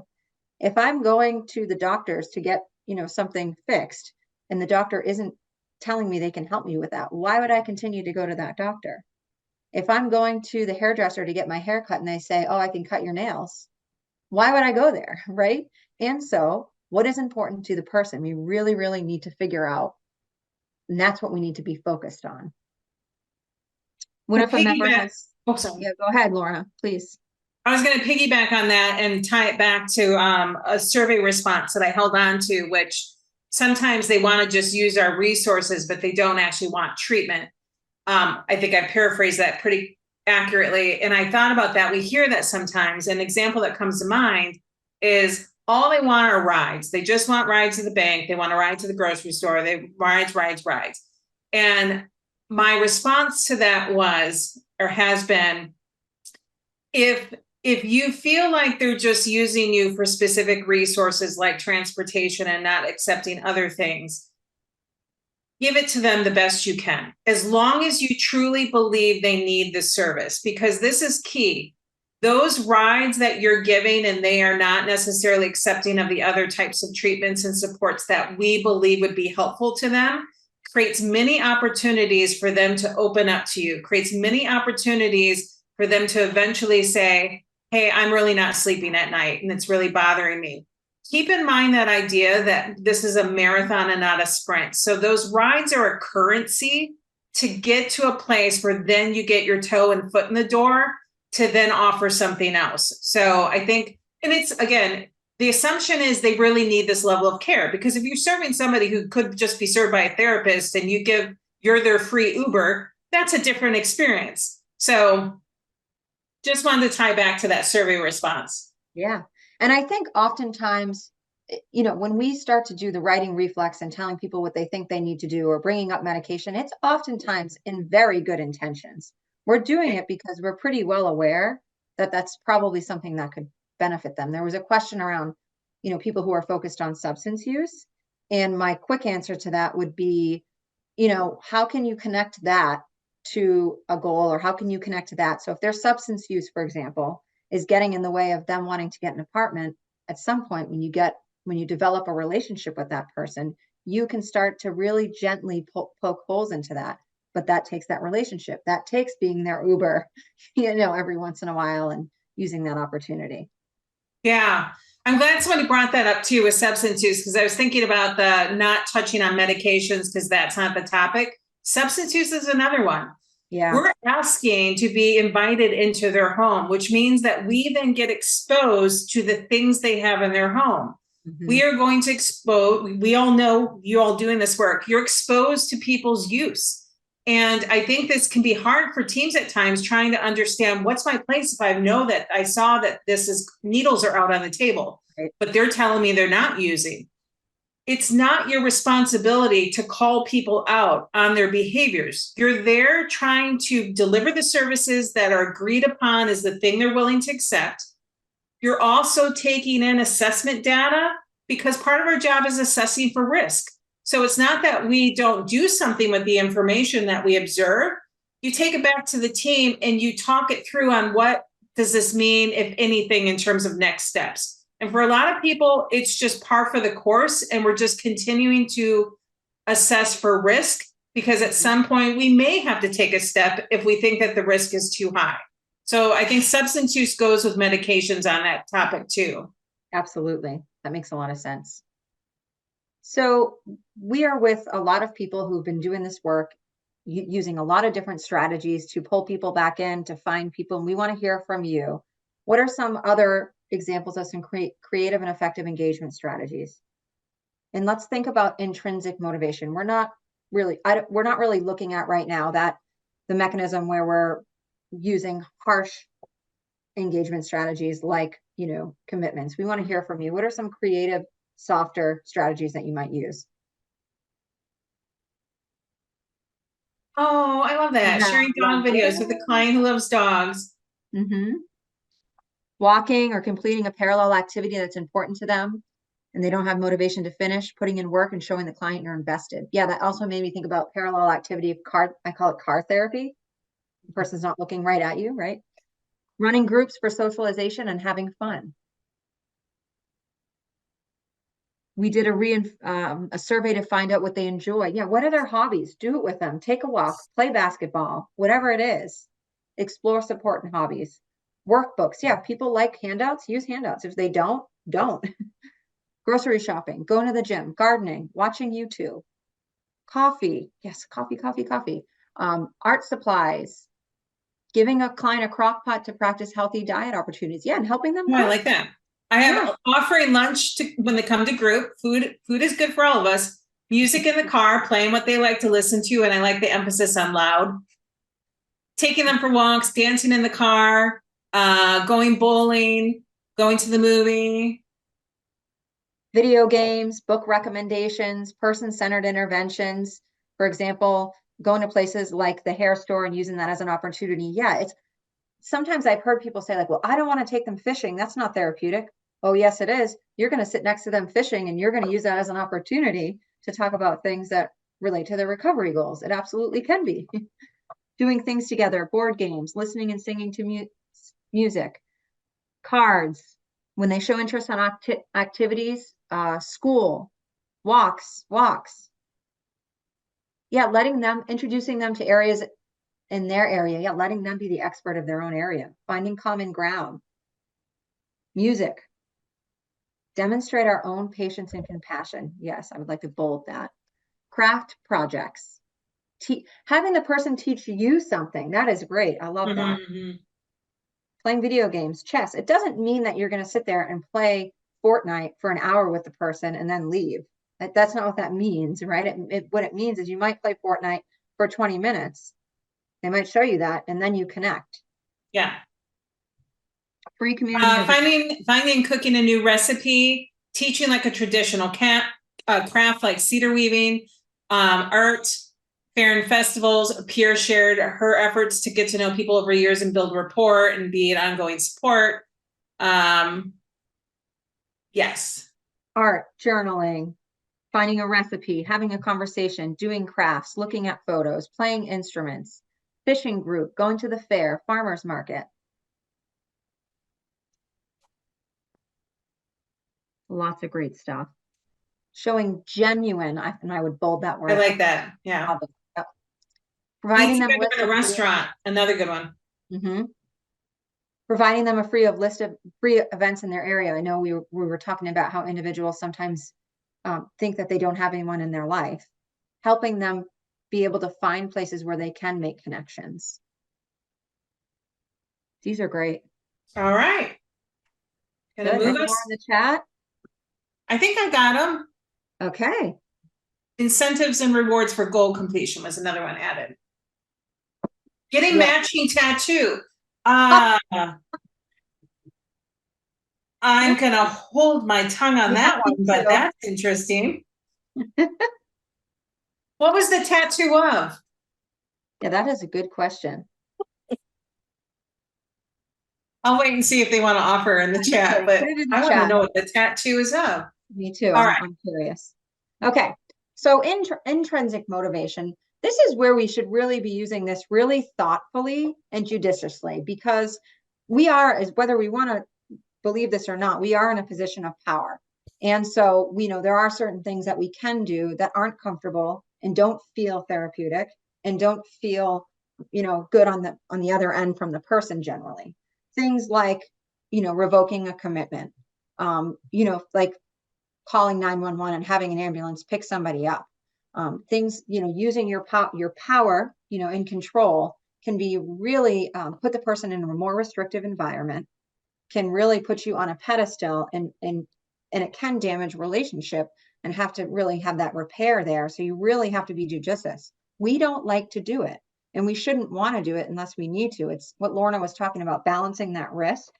If I'm going to the doctors to get, something fixed and the doctor isn't telling me they can help me with that, why would I continue to go to that doctor? If I'm going to the hairdresser to get my hair cut and they say, oh, I can cut your nails, why would I go there? Right? And so what is important to the person? We really, really need to figure out. And that's what we need to be focused on. What if a member has, yeah, go ahead, Lorna, please. I was going to piggyback on that and tie it back to a survey response that I held on to, which sometimes they want to just use our resources, but they don't actually want treatment. I think I paraphrased that pretty accurately. And I thought about that. We hear that sometimes. An example that comes to mind is all they want are rides. They just want rides to the bank. They want a ride to the grocery store. They rides. And my response to that was, or has been, if you feel like they're just using you for specific resources like transportation and not accepting other things, give it to them the best you can, as long as you truly believe they need the service, because this is key. Those rides that you're giving and they are not necessarily accepting of the other types of treatments and supports that we believe would be helpful to them creates many opportunities for them to open up to you, creates many opportunities for them to eventually say, hey, I'm really not sleeping at night and it's really bothering me. Keep in mind that idea that this is a marathon and not a sprint. So those rides are a currency to get to a place where then you get your toe and foot in the door to then offer something else. So I think, and it's, again, the assumption is they really need this level of care, because if you're serving somebody who could just be served by a therapist and you're their free Uber, that's a different experience. So just wanted to tie back to that survey response. Yeah. And I think oftentimes, when we start to do the writing reflex and telling people what they think they need to do or bringing up medication, it's oftentimes in very good intentions. We're doing it because we're pretty well aware that that's probably something that could benefit them. There was a question around, people who are focused on substance use. And my quick answer to that would be, how can you connect that to a goal, or how can you connect to that? So if their substance use, for example, is getting in the way of them wanting to get an apartment, at some point when you develop a relationship with that person, you can start to really gently poke holes into that. But that takes that relationship. That takes being their Uber, every once in a while and using that opportunity. Yeah. I'm glad somebody brought that up too with substance use, because I was thinking about the not touching on medications because that's not the topic. Substance use is another one. Yeah. We're asking to be invited into their home, which means that we then get exposed to the things they have in their home. Mm-hmm. We are going to expose, we all know, you all doing this work, you're exposed to people's use. And I think this can be hard for teams at times, trying to understand what's my place if I know that I saw that needles are out on the table, right, but they're telling me they're not using. It's not your responsibility to call people out on their behaviors. You're there trying to deliver the services that are agreed upon as the thing they're willing to accept. You're also taking in assessment data, because part of our job is assessing for risk. So it's not that we don't do something with the information that we observe. You take it back to the team and you talk it through on what does this mean, if anything, in terms of next steps. And for a lot of people, it's just par for the course, and we're just continuing to assess for risk because at some point we may have to take a step if we think that the risk is too high. So I think substance use goes with medications on that topic too. Absolutely. That makes a lot of sense. So we are with a lot of people who've been doing this work, using a lot of different strategies to pull people back in, to find people. And we want to hear from you. What are some other examples of some creative and effective engagement strategies? And let's think about intrinsic motivation. We're not really looking at right now that the mechanism where we're using harsh engagement strategies like, commitments. We want to hear from you. What are some creative, softer strategies that you might use? Oh, I love that. Sharing dog videos with a client who loves dogs. Walking or completing a parallel activity that's important to them and they don't have motivation to finish, putting in work and showing the client you're invested. Yeah, that also made me think about parallel activity of I call it car therapy. The person's not looking right at you, right? Running groups for socialization and having fun. We did a survey to find out what they enjoy. Yeah, what are their hobbies? Do it with them. Take a walk, play basketball, whatever it is. Explore support and hobbies. Workbooks. Yeah, people like handouts, use handouts. If they don't. Grocery shopping, going to the gym, gardening, watching YouTube. Coffee. Yes, coffee. Art supplies. Giving a client a crock pot to practice healthy diet opportunities. Yeah, and helping them. Oh, I like that. I have offering lunch when they come to group. Food is good for all of us. Music in the car, playing what they like to listen to, and I like the emphasis on loud. Taking them for walks, dancing in the car, going bowling, going to the movie. Video games, book recommendations, person-centered interventions. For example, going to places like the hair store and using that as an opportunity. Yeah, sometimes I've heard people say like, well, I don't want to take them fishing. That's not therapeutic. Oh, yes, it is. You're going to sit next to them fishing and you're going to use that as an opportunity to talk about things that relate to their recovery goals. It absolutely can be. Doing things together, board games, listening and singing to music, cards, when they show interest on activities, school, walks. Yeah, introducing them to areas in their area. Yeah, letting them be the expert of their own area. Finding common ground. Music. Demonstrate our own patience and compassion. Yes, I would like to bold that. Craft projects. Having the person teach you something. That is great. I love that. Playing video games, chess. It doesn't mean that you're going to sit there and play Fortnite for an hour with the person and then leave. That's not what that means, right? What it means is you might play Fortnite for 20 minutes. They might show you that, and then you connect. Yeah. Free community. Finding cooking a new recipe, teaching like a traditional craft like cedar weaving, art, fair and festivals. Pierre shared her efforts to get to know people over years and build rapport and be an ongoing support. Yes. Art, journaling, finding a recipe, having a conversation, doing crafts, looking at photos, playing instruments, fishing group, going to the fair, farmer's market. Lots of great stuff. Showing genuine, and I would bold that word. I like that. Yeah. Providing them in a restaurant, another good one. Providing them a list of free events in their area. I know we were talking about how individuals sometimes think that they don't have anyone in their life. Helping them be able to find places where they can make connections. These are great. All right. Gonna move us more in the chat. I think I got them. Okay. Incentives and rewards for goal completion was another one added. Getting matching tattoo. I'm gonna hold my tongue on that one, but that's interesting. What was the tattoo of? Yeah, that is a good question. I'll wait and see if they want to offer in the chat, but I want to know what the tattoo is of. Me too. I'm curious. Okay. So intrinsic motivation, this is where we should really be using this really thoughtfully and judiciously, because we are, whether we want to believe this or not, we are in a position of power. And so we know there are certain things that we can do that aren't comfortable and don't feel therapeutic and don't feel, good on the other end from the person generally. Things like, revoking a commitment, like calling 911 and having an ambulance pick somebody up. Things, using your power, in control can be really put the person in a more restrictive environment, can really put you on a pedestal, and it can damage relationship and have to really have that repair there. So you really have to be judicious. We don't like to do it, and we shouldn't want to do it unless we need to. It's what Lorna was talking about, balancing that risk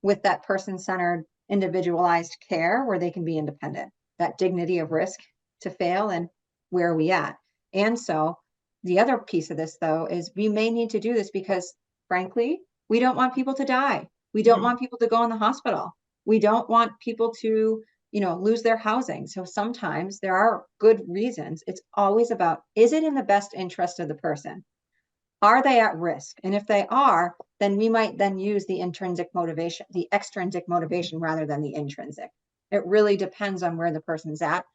with that person-centered, individualized care where they can be independent, that dignity of risk to fail, and where are we at? And so the other piece of this, though, is we may need to do this because, frankly, we don't want people to die. We don't want people to go in the hospital. We don't want people to, lose their housing. So sometimes there are good reasons. It's always about, is it in the best interest of the person? Are they at risk? And if they are, then we might then use the intrinsic motivation, the extrinsic motivation rather than the intrinsic. It really depends on where the person's at,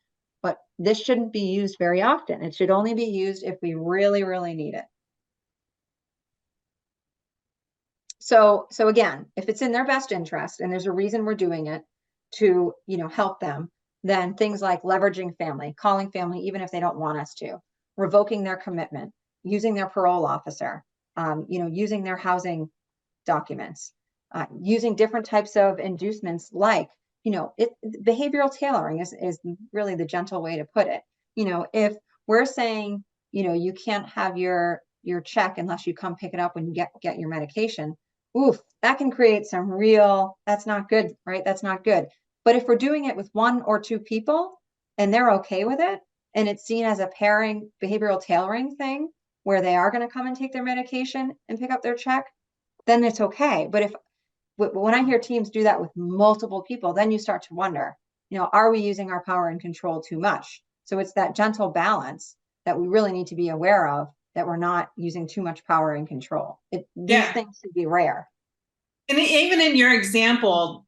but this shouldn't be used very often. It should only be used if we really, really need it. So again, if it's in their best interest and there's a reason we're doing it to, help them, then things like leveraging family, calling family, even if they don't want us to, revoking their commitment, using their parole officer, using their housing documents, using different types of inducements, like, behavioral tailoring is really the gentle way to put it. If we're saying, you can't have your check unless you come pick it up when you get your medication, oof, that can create some real, that's not good, right? That's not good. But if we're doing it with 1 or 2 people and they're okay with it, and it's seen as a pairing behavioral tailoring thing where they are going to come and take their medication and pick up their check, then it's okay. But when I hear teams do that with multiple people, then you start to wonder, are we using our power and control too much? So it's that gentle balance that we really need to be aware of, that we're not using too much power and control. These things should be rare. And even in your example,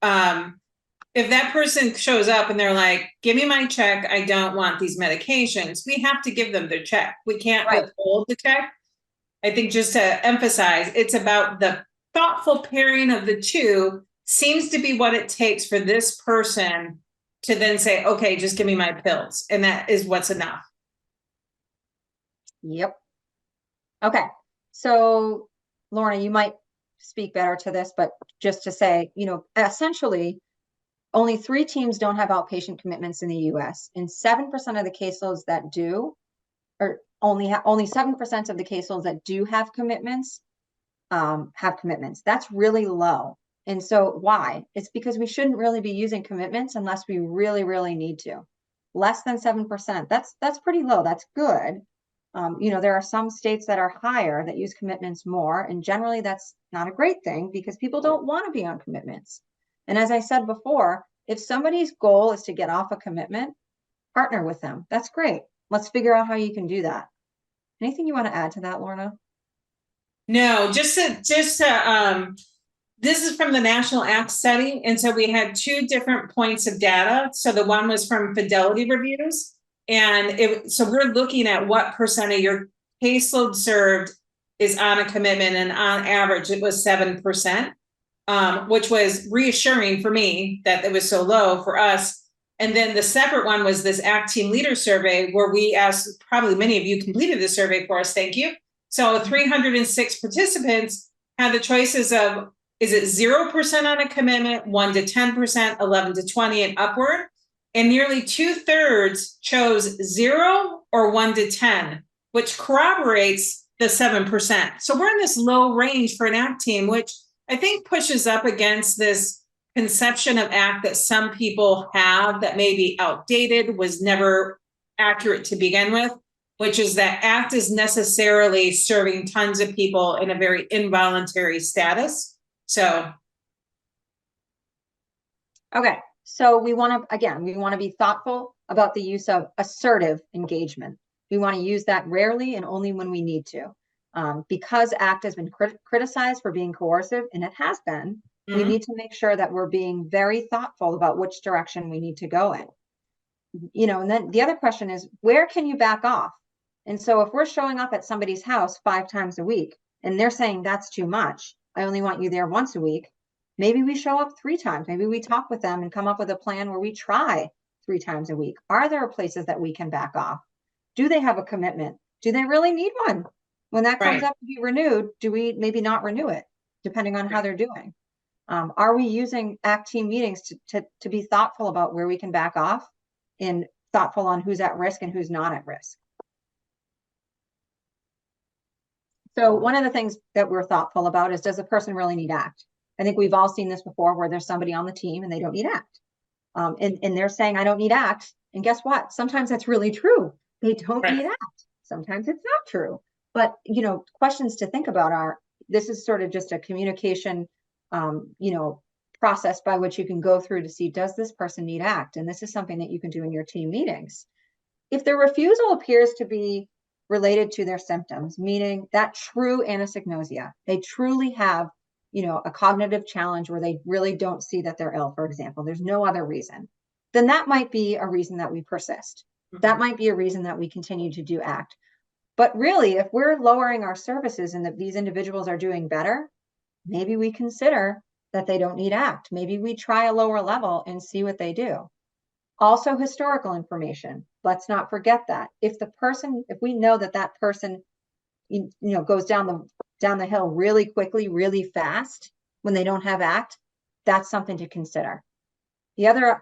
if that person shows up and they're like, give me my check, I don't want these medications, we have to give them their check. We can't withhold the check. I think, just to emphasize, it's about the thoughtful pairing of the two seems to be what it takes for this person to then say, okay, just give me my pills. And that is what's enough. Yep. Okay. So Lorna, you might speak better to this, but just to say, essentially, only 3 teams don't have outpatient commitments in the US, and 7% of the caseloads that do, or only 7% of the caseloads that do have commitments, That's really low. And so why? It's because we shouldn't really be using commitments unless we really, really need to. Less than 7%. That's pretty low. That's good. There are some states that are higher that use commitments more, and generally that's not a great thing because people don't want to be on commitments. And as I said before, if somebody's goal is to get off a commitment, partner with them. That's great. Let's figure out how you can do that. Anything you want to add to that, Lorna? No, just to this is from the National ACT study. And so we had 2 different points of data. So the one was from fidelity reviews. And so we're looking at what percent of your caseload served is on a commitment. And on average, it was 7%, which was reassuring for me that it was so low for us. And then the separate one was this ACT Team Leader Survey, where we asked, probably many of you completed the survey for us, thank you. So 306 participants had the choices of, is it 0% on a commitment, 1 to 10%, 11 to 20 and upward? And nearly 2/3 chose 0 or 1 to 10, which corroborates the 7%. So we're in this low range for an ACT team, which I think pushes up against this conception of ACT that some people have that may be outdated, was never accurate to begin with, which is that ACT is necessarily serving tons of people in a very involuntary status. So. Okay. So we want to be thoughtful about the use of assertive engagement. We want to use that rarely and only when we need to. Because ACT has been criticized for being coercive, and it has been, we need to make sure that we're being very thoughtful about which direction we need to go in. And then the other question is, where can you back off? And so if we're showing up at somebody's house 5 times a week and they're saying that's too much, I only want you there once a week, maybe we show up 3 times. Maybe we talk with them and come up with a plan where we try 3 times a week. Are there places that we can back off? Do they have a commitment? Do they really need one? When that comes up to be renewed, do we maybe not renew it, depending on how they're doing? Are we using ACT team meetings to be thoughtful about where we can back off and thoughtful on who's at risk and who's not at risk? So one of the things that we're thoughtful about is, does the person really need ACT? I think we've all seen this before, where there's somebody on the team and they don't need ACT. And they're saying, I don't need ACT. And guess what? Sometimes that's really true. They don't need ACT. Sometimes it's not true. But, you know, questions to think about are, this is sort of just a communication, you know, process by which you can go through to see, does this person need ACT? And this is something that you can do in your team meetings. If the refusal appears to be related to their symptoms, meaning that true anosognosia, they truly have, you know, a cognitive challenge where they really don't see that they're ill, for example, there's no other reason, then that might be a reason that we persist. That might be a reason that we continue to do ACT. But really, if we're lowering our services and that these individuals are doing better, maybe we consider that they don't need ACT. Maybe we try a lower level and see what they do. Also, historical information. Let's not forget that. If we know that that person, you know, goes down the hill really quickly, really fast when they don't have ACT, that's something to consider. The other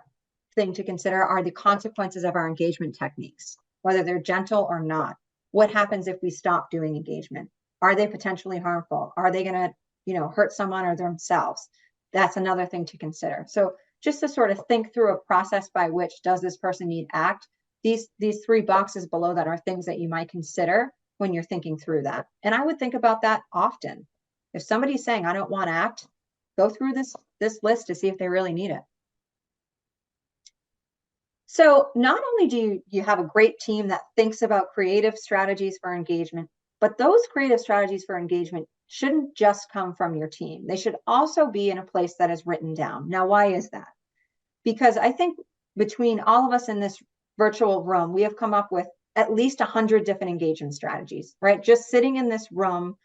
thing to consider are the consequences of our engagement techniques, whether they're gentle or not. What happens if we stop doing engagement? Are they potentially harmful? Are they going to, you know, hurt someone or themselves? That's another thing to consider. So just to sort of think through a process by which, does this person need ACT? These 3 boxes below that are things that you might consider when you're thinking through that. And I would think about that often. If somebody's saying, I don't want ACT, go through this list to see if they really need it. So not only do you have a great team that thinks about creative strategies for engagement, but those creative strategies for engagement shouldn't just come from your team. They should also be in a place that is written down. Now, why is that? Because I think between all of us in this virtual room, we have come up with at least 100 different engagement strategies, right? Just sitting in this room,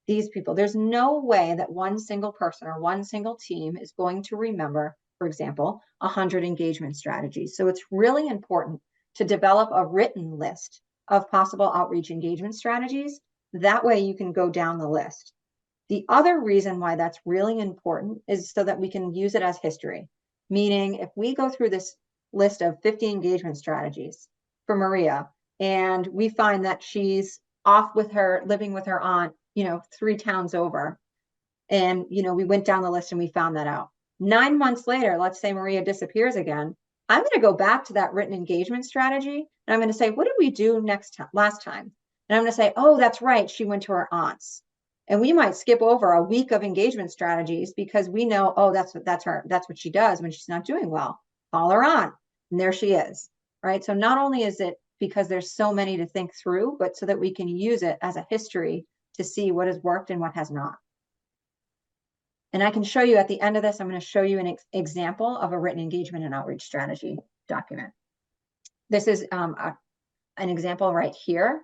these people, there's no way that one single person or one single team is going to remember, for example, 100 engagement strategies. So it's really important to develop a written list of possible outreach engagement strategies. That way you can go down the list. The other reason why that's really important is so that we can use it as history. Meaning, if we go through this list of 50 engagement strategies for Maria, and we find that she's off with her, living with her aunt, you know, 3 towns over, and, you know, we went down the list and we found that out. 9 months later, let's say Maria disappears again, I'm going to go back to that written engagement strategy, and I'm going to say, what did we do last time? And I'm going to say, oh, that's right, she went to her aunt's. And we might skip over a week of engagement strategies because we know, oh, that's what she does when she's not doing well. Call her aunt, and there she is, right? So not only is it because there's so many to think through, but so that we can use it as a history to see what has worked and what has not. And I can show you at the end of this, I'm going to show you an example of a written engagement and outreach strategy document. This is an example right here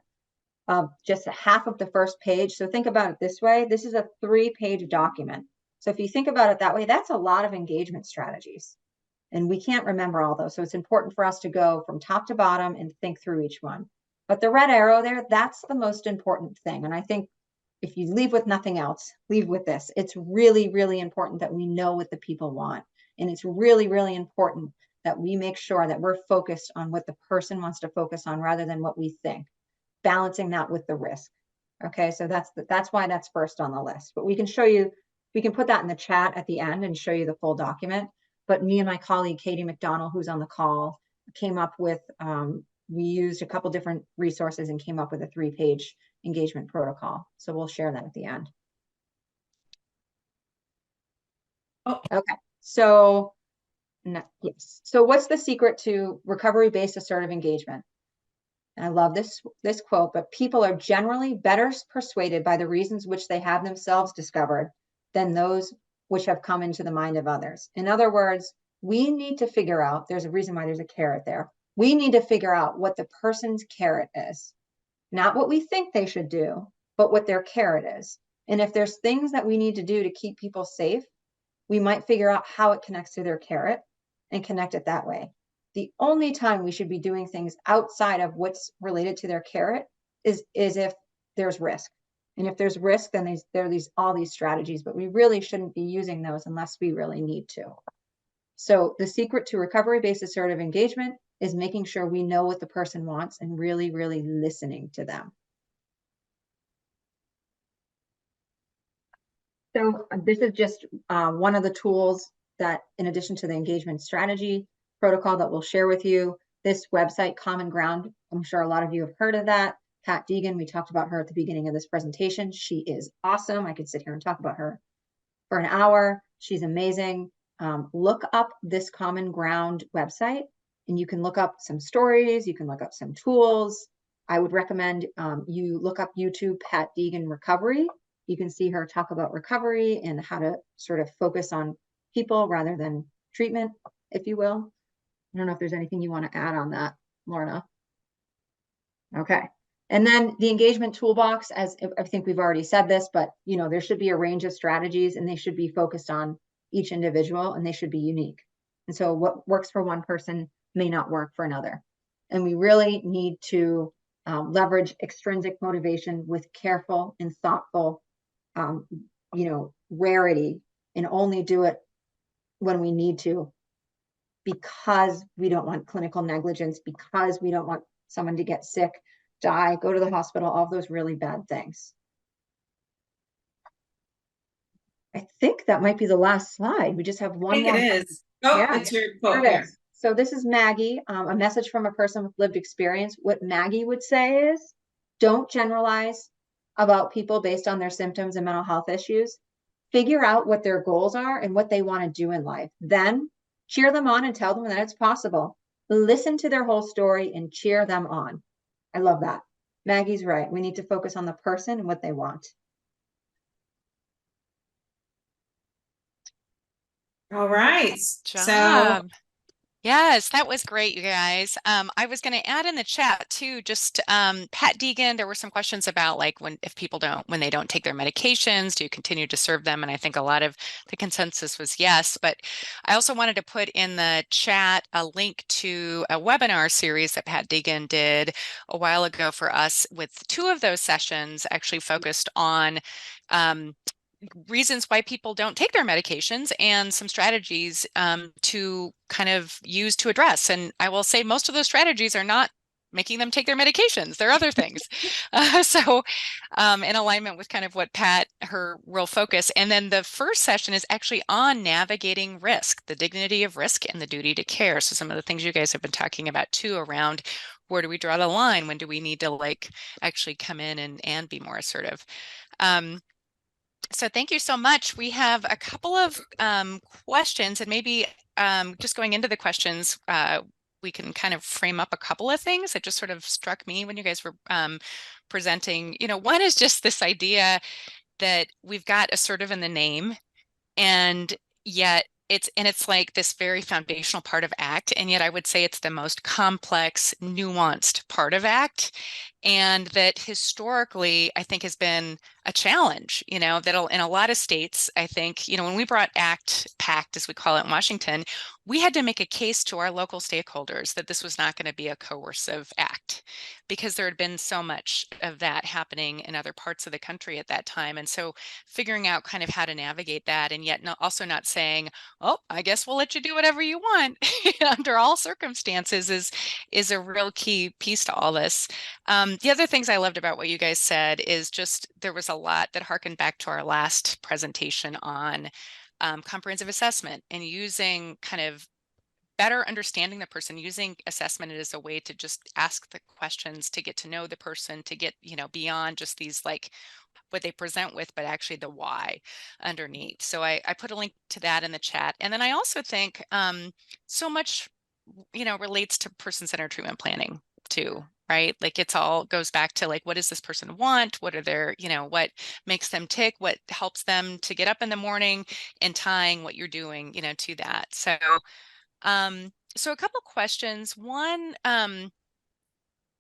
of just half of the first page. So think about it this way. This is a 3-page document. So if you think about it that way, that's a lot of engagement strategies. And we can't remember all those. So it's important for us to go from top to bottom and think through each one. But the red arrow there, that's the most important thing. And I think if you leave with nothing else, leave with this. It's really, really important that we know what the people want. And it's really, really important that we make sure that we're focused on what the person wants to focus on rather than what we think, balancing that with the risk. Okay, so that's why that's first on the list. But we can show you, we can put that in the chat at the end and show you the full document. But me and my colleague, Katie McDonald, who's on the call, came up with, we used a couple different resources and came up with a 3-page engagement protocol. So we'll share that at the end. Oh. Okay, so yes. So what's the secret to recovery-based assertive engagement? And I love this quote, but people are generally better persuaded by the reasons which they have themselves discovered than those which have come into the mind of others. In other words, we need to figure out, there's a reason why there's a carrot there. We need to figure out what the person's carrot is. not what we think they should do, but what their carrot is. And if there's things that we need to do to keep people safe, we might figure out how it connects to their carrot and connect it that way. The only time we should be doing things outside of what's related to their carrot is if there's risk. And if there's risk, then there are all these strategies, but we really shouldn't be using those unless we really need to. So the secret to recovery-based assertive engagement is making sure we know what the person wants and really, really listening to them. So this is just one of the tools that, in addition to the engagement strategy protocol that we'll share with you, this website, Common Ground, I'm sure a lot of you have heard of that. Pat Deegan, we talked about her at the beginning of this presentation. She is awesome. I could sit here and talk about her for an hour. She's amazing. Look up this Common Ground website, and you can look up some stories. You can look up some tools. I would recommend you look up YouTube Pat Deegan Recovery. You can see her talk about recovery and how to sort of focus on people rather than treatment, if you will. I don't know if there's anything you want to add on that, Lorna. Okay. And then the engagement toolbox, as I think we've already said this, but there should be a range of strategies and they should be focused on each individual and they should be unique. And so what works for one person may not work for another. And we really need to leverage extrinsic motivation with careful and thoughtful rarity, and only do it when we need to, because we don't want clinical negligence, because we don't want someone to get sick, die, go to the hospital, all those really bad things. I think that might be the last slide. We just have one more. I think it is. Oh, yeah, it's your quote here. So this is Maggie, a message from a person with lived experience. What Maggie would say is, don't generalize about people based on their symptoms and mental health issues. Figure out what their goals are and what they want to do in life. Then cheer them on and tell them that it's possible. Listen to their whole story and cheer them on. I love that. Maggie's right. We need to focus on the person and what they want. All right. So yes, that was great, you guys. I was going to add in the chat too, just Pat Deegan, there were some questions about like when they don't take their medications, do you continue to serve them? And I think a lot of the consensus was yes, but I also wanted to put in the chat a link to a webinar series that Pat Deegan did a while ago for us, with 2 of those sessions actually focused on reasons why people don't take their medications and some strategies to kind of use to address. And I will say most of those strategies are not making them take their medications. There are other things. So in alignment with kind of what her real focus. And then the first session is actually on navigating risk, the dignity of risk and the duty to care. So some of the things you guys have been talking about too around where do we draw the line? When do we need to like actually come in and be more assertive? So thank you so much. We have a couple of questions, and maybe just going into the questions, we can kind of frame up a couple of things that just sort of struck me when you guys were presenting. One is just this idea that we've got assertive in the name, and yet it's like this very foundational part of ACT, and yet I would say it's the most complex, nuanced part of ACT, and that historically I think has been a challenge, that in a lot of states, I think, when we brought PACT, as we call it in Washington, we had to make a case to our local stakeholders that this was not going to be a coercive act, because there had been so much of that happening in other parts of the country at that time. And so figuring out kind of how to navigate that, and yet also not saying, oh, I guess we'll let you do whatever you want under all circumstances is a real key piece to all this. The other things I loved about what you guys said is just there was a lot that harkened back to our last presentation on comprehensive assessment and using kind of better understanding the person, using assessment as a way to just ask the questions, to get to know the person, to get, beyond just these like what they present with, but actually the why underneath. So I put a link to that in the chat. And then I also think so much, relates to person-centered treatment planning too, right? Like it's all goes back to like, what does this person want? What are their, what makes them tick? What helps them to get up in the morning, and tying what you're doing, to that. So, so a couple questions. One,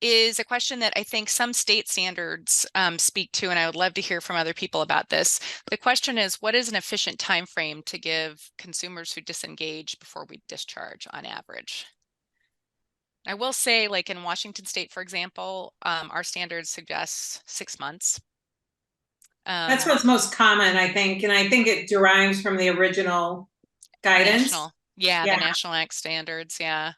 is a question that I think some state standards speak to, and I would love to hear from other people about this. The question is, what is an efficient time frame to give consumers who disengage before we discharge on average? I will say, like in Washington State, for example, our standards suggest 6 months. That's what's most common, I think, and I think it derives from the original guidance. The National Act standards, yeah.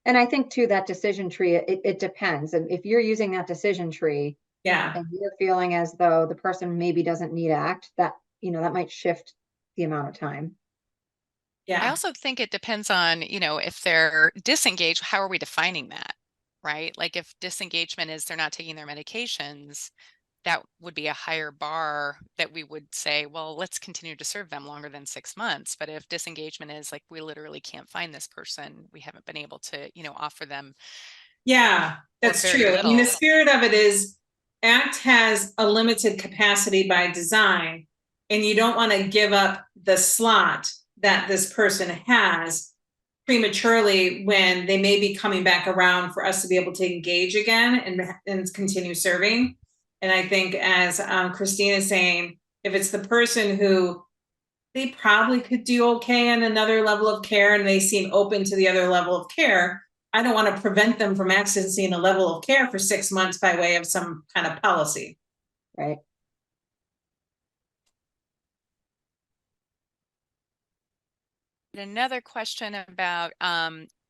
And I think too, that decision tree, it depends. And if you're using that decision tree, and you're feeling as though the person maybe doesn't need act, that, that might shift the amount of time. Yeah. I also think it depends on, if they're disengaged, how are we defining that, right? Like if disengagement is they're not taking their medications, that would be a higher bar that we would say, well, let's continue to serve them longer than 6 months. But if disengagement is like, we literally can't find this person, we haven't been able to, offer them. Yeah, that's true. I mean, the spirit of it is ACT has a limited capacity by design, and you don't want to give up the slot that this person has prematurely when they may be coming back around for us to be able to engage again and continue serving. And I think, as Christina is saying, if it's the person who they probably could do okay on another level of care and they seem open to the other level of care, I don't want to prevent them from accessing a level of care for 6 months by way of some kind of policy. Right. Another question about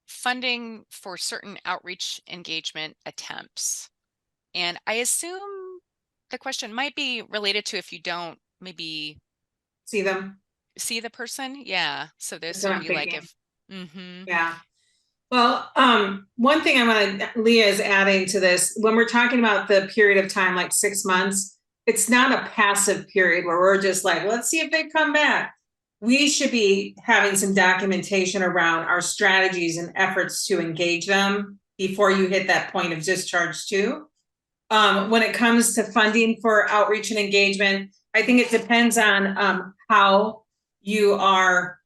funding for certain outreach engagement attempts. And I assume the question might be related to if you don't maybe see the person. Yeah. So this would be like if, yeah. Well, one thing I want to, Leah is adding to this, when we're talking about the period of time, like 6 months, it's not a passive period where we're just like, let's see if they come back. We should be having some documentation around our strategies and efforts to engage them before you hit that point of discharge too. When it comes to funding for outreach and engagement, I think it depends on how you are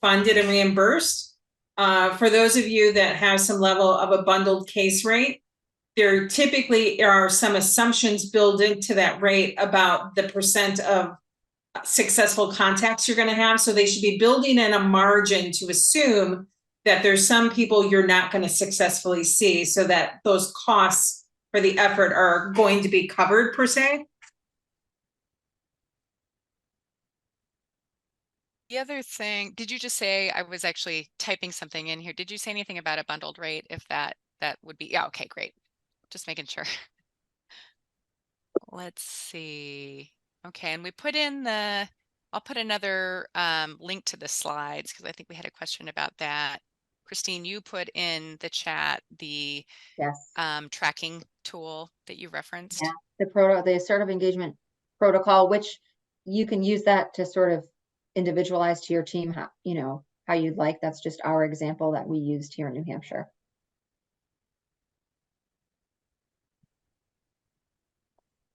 funded and reimbursed. For those of you that have some level of a bundled case rate, there typically are some assumptions built into that rate about the percent of successful contacts you're going to have. So they should be building in a margin to assume that there's some people you're not going to successfully see, so that those costs for the effort are going to be covered per se. The other thing, did you just say, I was actually typing something in here. Did you say anything about a bundled rate? If that would be, yeah, okay, great. Just making sure. Let's see. Okay, and we put in I'll put another link to the slides because I think we had a question about that. Christine, you put in the chat the tracking tool that you referenced. Yeah, the assertive engagement protocol, which you can use that to sort of individualize to your team, how you'd like. That's just our example that we used here in New Hampshire.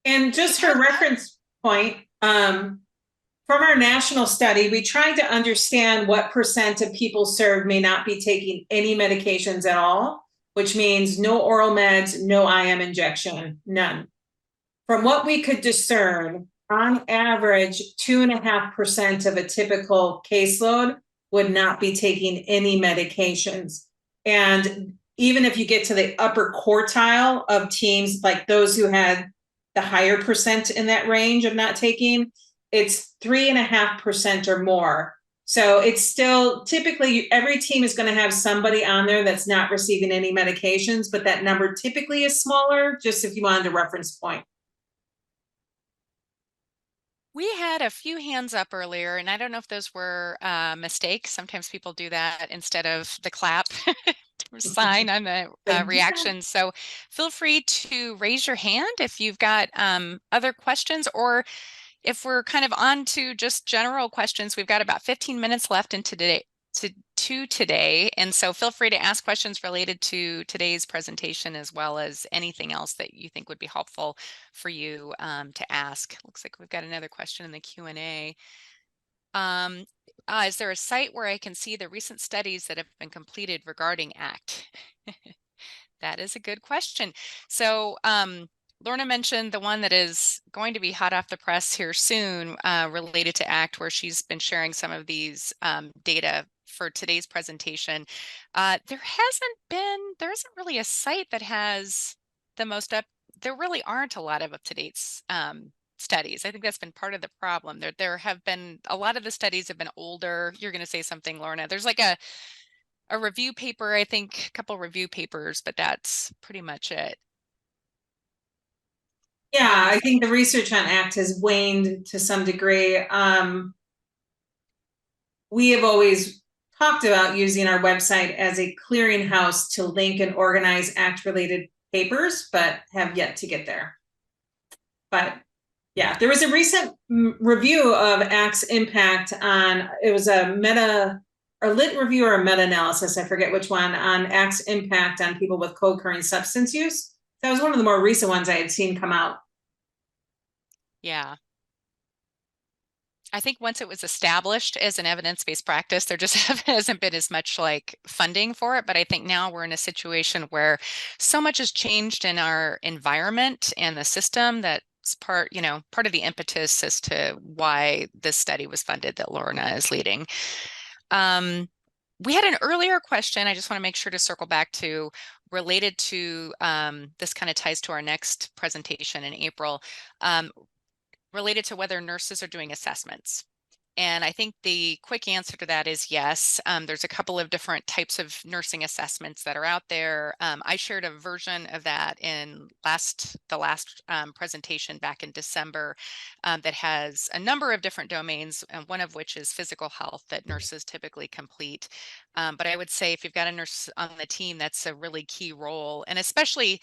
And just for reference point, from our national study, we tried to understand what percent of people served may not be taking any medications at all, which means no oral meds, no IM injection, none. From what we could discern, on average, 2.5% of a typical caseload would not be taking any medications. And even if you get to the upper quartile of teams, like those who had the higher percent in that range of not taking, it's 3.5% or more. So it's still typically every team is going to have somebody on there that's not receiving any medications, but that number typically is smaller, just if you wanted a reference point. We had a few hands up earlier, and I don't know if those were mistakes. Sometimes people do that instead of the clap sign on the reaction. So feel free to raise your hand if you've got other questions, or if we're kind of on to just general questions. We've got about 15 minutes left in today. And so feel free to ask questions related to today's presentation, as well as anything else that you think would be helpful for you to ask. Looks like we've got another question in the Q&A. Is there a site where I can see the recent studies that have been completed regarding ACT? That is a good question. So Lorna mentioned the one that is going to be hot off the press here soon, related to ACT, where she's been sharing some of these data for today's presentation. There isn't really a site that has the most there really aren't a lot of up-to-date studies. I think that's been part of the problem. There have been, a lot of the studies have been older. You're going to say something, Lorna. There's like a review paper, I think, a couple review papers, but that's pretty much it. Yeah, I think the research on ACT has waned to some degree. We have always talked about using our website as a clearinghouse to link and organize ACT-related papers, but have yet to get there. But yeah, there was a recent review of ACT's impact on, it was a lit review or a meta-analysis, I forget which one, on ACT's impact on people with co-occurring substance use. That was one of the more recent ones I had seen come out. Yeah. I think once it was established as an evidence-based practice, there just hasn't been as much like funding for it. But I think now we're in a situation where so much has changed in our environment and the system that's part of the impetus as to why this study was funded that Lorna is leading. We had an earlier question, I just want to make sure to circle back to, related to this kind of ties to our next presentation in April, related to whether nurses are doing assessments. And I think the quick answer to that is yes. There's a couple of different types of nursing assessments that are out there. I shared a version of that in the last presentation back in December, that has a number of different domains, and one of which is physical health that nurses typically complete. But I would say if you've got a nurse on the team, that's a really key role, and especially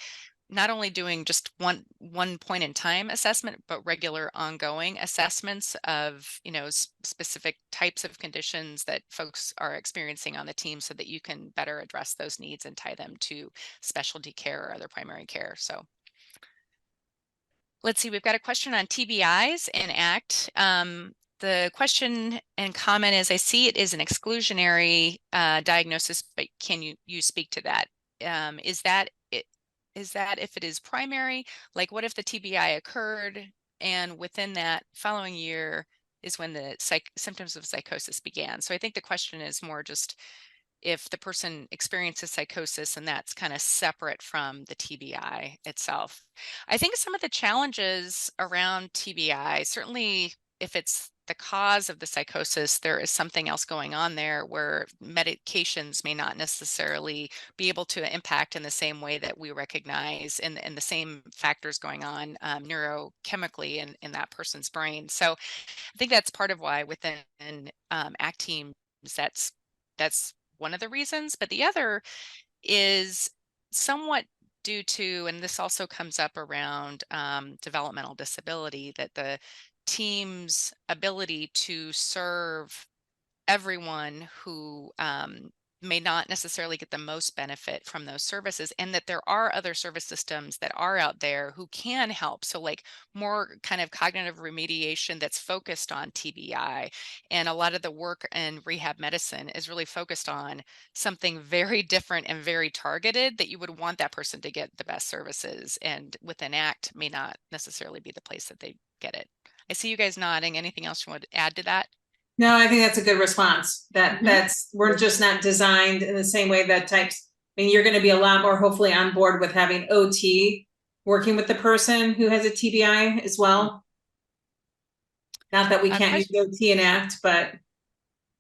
not only doing just one point in time assessment, but regular ongoing assessments of, specific types of conditions that folks are experiencing on the team, so that you can better address those needs and tie them to specialty care or other primary care. So let's see, we've got a question on TBIs and ACT. The question and comment is, I see it is an exclusionary diagnosis, but can you speak to that? Is that if it is primary, like what if the TBI occurred and within that following year is when the symptoms of psychosis began? So I think the question is more just if the person experiences psychosis and that's kind of separate from the TBI itself. I think some of the challenges around TBI, certainly if it's the cause of the psychosis, there is something else going on there where medications may not necessarily be able to impact in the same way that we recognize, and the same factors going on neurochemically in that person's brain. So I think that's part of why within ACT teams, that's one of the reasons. But the other is somewhat due to, and this also comes up around developmental disability, that the team's ability to serve everyone who may not necessarily get the most benefit from those services, and that there are other service systems that are out there who can help. So like more kind of cognitive remediation that's focused on TBI, and a lot of the work in rehab medicine is really focused on something very different and very targeted, that you would want that person to get the best services, and within ACT may not necessarily be the place that they get it. I see you guys nodding. Anything else you want to add to that? No, I think that's a good response. We're just not designed in the same way that types. I mean, you're going to be a lot more hopefully on board with having OT working with the person who has a TBI as well. Not that we can't use OT and ACT, but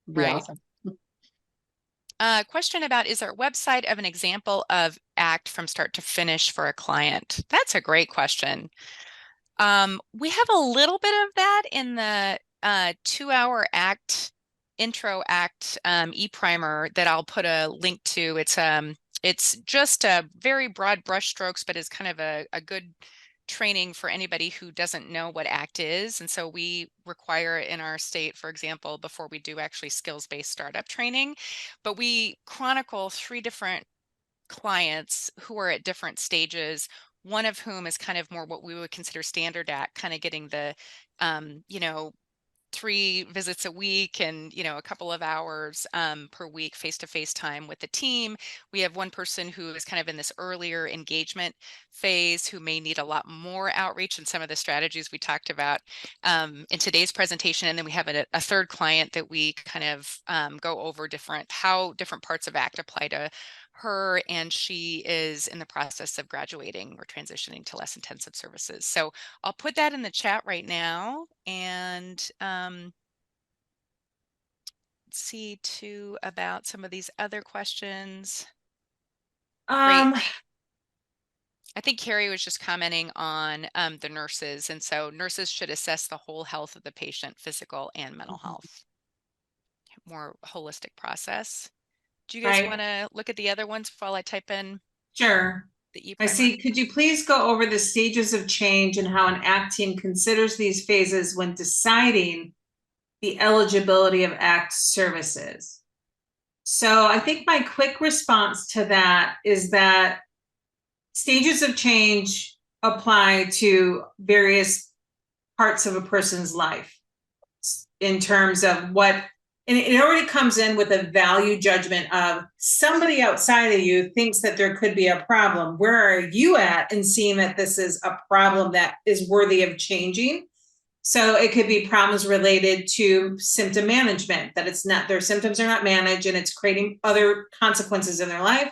right. Awesome. Question about, is there a website of an example of ACT from start to finish for a client? That's a great question. We have a little bit of that in the 2-hour ACT intro ACT e-primer that I'll put a link to. It's just a very broad brush strokes, but is kind of a good training for anybody who doesn't know what ACT is. And so we require it in our state, for example, before we do actually skills-based startup training. But we chronicle 3 different clients who are at different stages, one of whom is kind of more what we would consider standard ACT, kind of getting the 3 visits a week and, a couple of hours per week face-to-face time with the team. We have one person who is kind of in this earlier engagement phase who may need a lot more outreach and some of the strategies we talked about in today's presentation. And then we have a third client that we kind of go over how different parts of ACT apply to her, and she is in the process of graduating or transitioning to less intensive services. So I'll put that in the chat right now, and see too about some of these other questions. Great. I think Carrie was just commenting on the nurses, and so nurses should assess the whole health of the patient, physical and mental health. More holistic process. Do you guys want to look at the other ones while I type in? Sure. The I see. Could you please go over the stages of change and how an ACT team considers these phases when deciding the eligibility of ACT services? So I think my quick response to that is that stages of change apply to various parts of a person's life in terms of what, and it already comes in with a value judgment of somebody outside of you thinks that there could be a problem. Where are you at in seeing that this is a problem that is worthy of changing? So it could be problems related to symptom management, that it's not, their symptoms are not managed and it's creating other consequences in their life.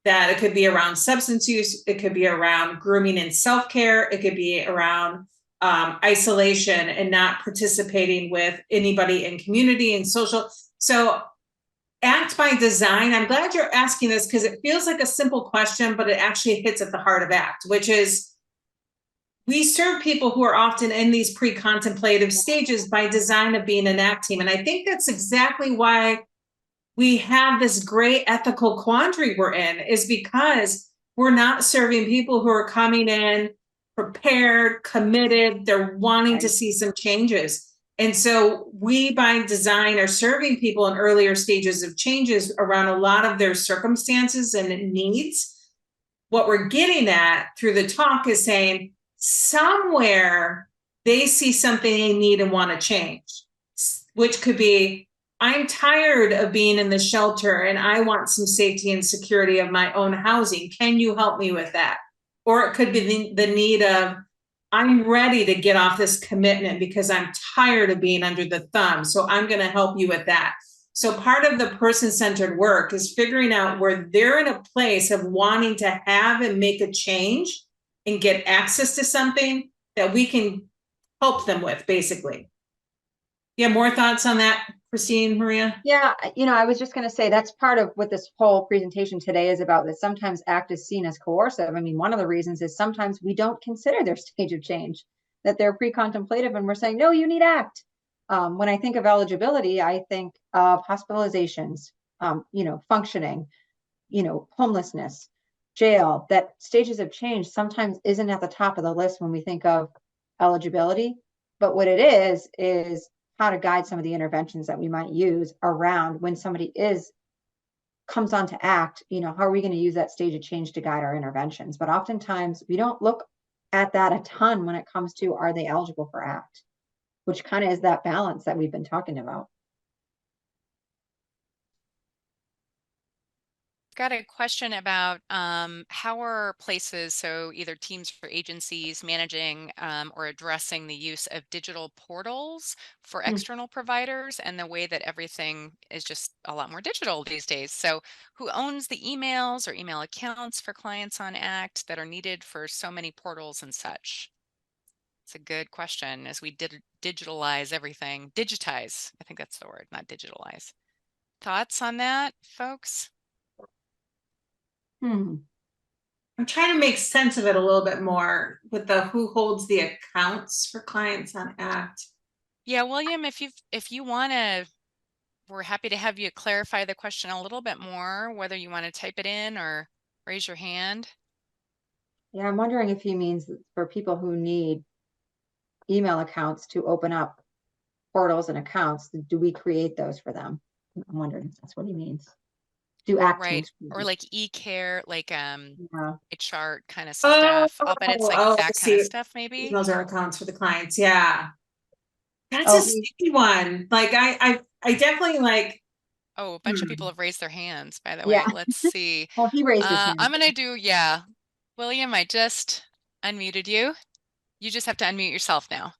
That it could be around substance use, it could be around grooming and self-care, it could be around isolation and not participating with anybody in community and social. So ACT by design, I'm glad you're asking this because it feels like a simple question, but it actually hits at the heart of ACT, which is we serve people who are often in these pre-contemplative stages by design of being an ACT team. And I think that's exactly why we have this great ethical quandary we're in, is because we're not serving people who are coming in prepared, committed, they're wanting to see some changes. And so we, by design, are serving people in earlier stages of changes around a lot of their circumstances and needs. What we're getting at through the talk is saying somewhere they see something they need and want to change, which could be, I'm tired of being in the shelter and I want some safety and security of my own housing. Can you help me with that? Or it could be the need of, I'm ready to get off this commitment because I'm tired of being under the thumb. So I'm going to help you with that. So part of the person-centered work is figuring out where they're in a place of wanting to have and make a change and get access to something that we can help them with, basically. You have more thoughts on that, Christine, Maria? Yeah, I was just going to say that's part of what this whole presentation today is about, that sometimes ACT is seen as coercive. I mean, one of the reasons is sometimes we don't consider their stage of change, that they're pre-contemplative and we're saying, no, you need ACT. When I think of eligibility, I think of hospitalizations, functioning, homelessness, jail. That stages of change sometimes isn't at the top of the list when we think of eligibility. But what it is how to guide some of the interventions that we might use around when somebody comes on to ACT, how are we going to use that stage of change to guide our interventions? But oftentimes we don't look at that a ton when it comes to, are they eligible for ACT, which kind of is that balance that we've been talking about. Got a question about how are places, so either teams or agencies, managing or addressing the use of digital portals for external providers, and the way that everything is just a lot more digital these days. So who owns the emails or email accounts for clients on ACT that are needed for so many portals and such? It's a good question as we digitalize everything. Digitize, I think that's the word, not digitalize. Thoughts on that, folks? I'm trying to make sense of it a little bit more with the who holds the accounts for clients on ACT. Yeah, William, if you want to, we're happy to have you clarify the question a little bit more, whether you want to type it in or raise your hand. Yeah, I'm wondering if he means for people who need email accounts to open up portals and accounts, do we create those for them? I'm wondering if that's what he means. Do ACT Right, teams or like e-care, like yeah. a chart kind of stuff. I'll bet it's like that kind of stuff, maybe. Those are accounts for the clients. Yeah. That's a Oh, sticky one. Like I definitely like. Oh, a bunch of people have raised their hands, by the yeah. way. Let's see. Well, he raised his hand. I'm gonna do, yeah. William, I just unmuted you. You just have to unmute yourself now.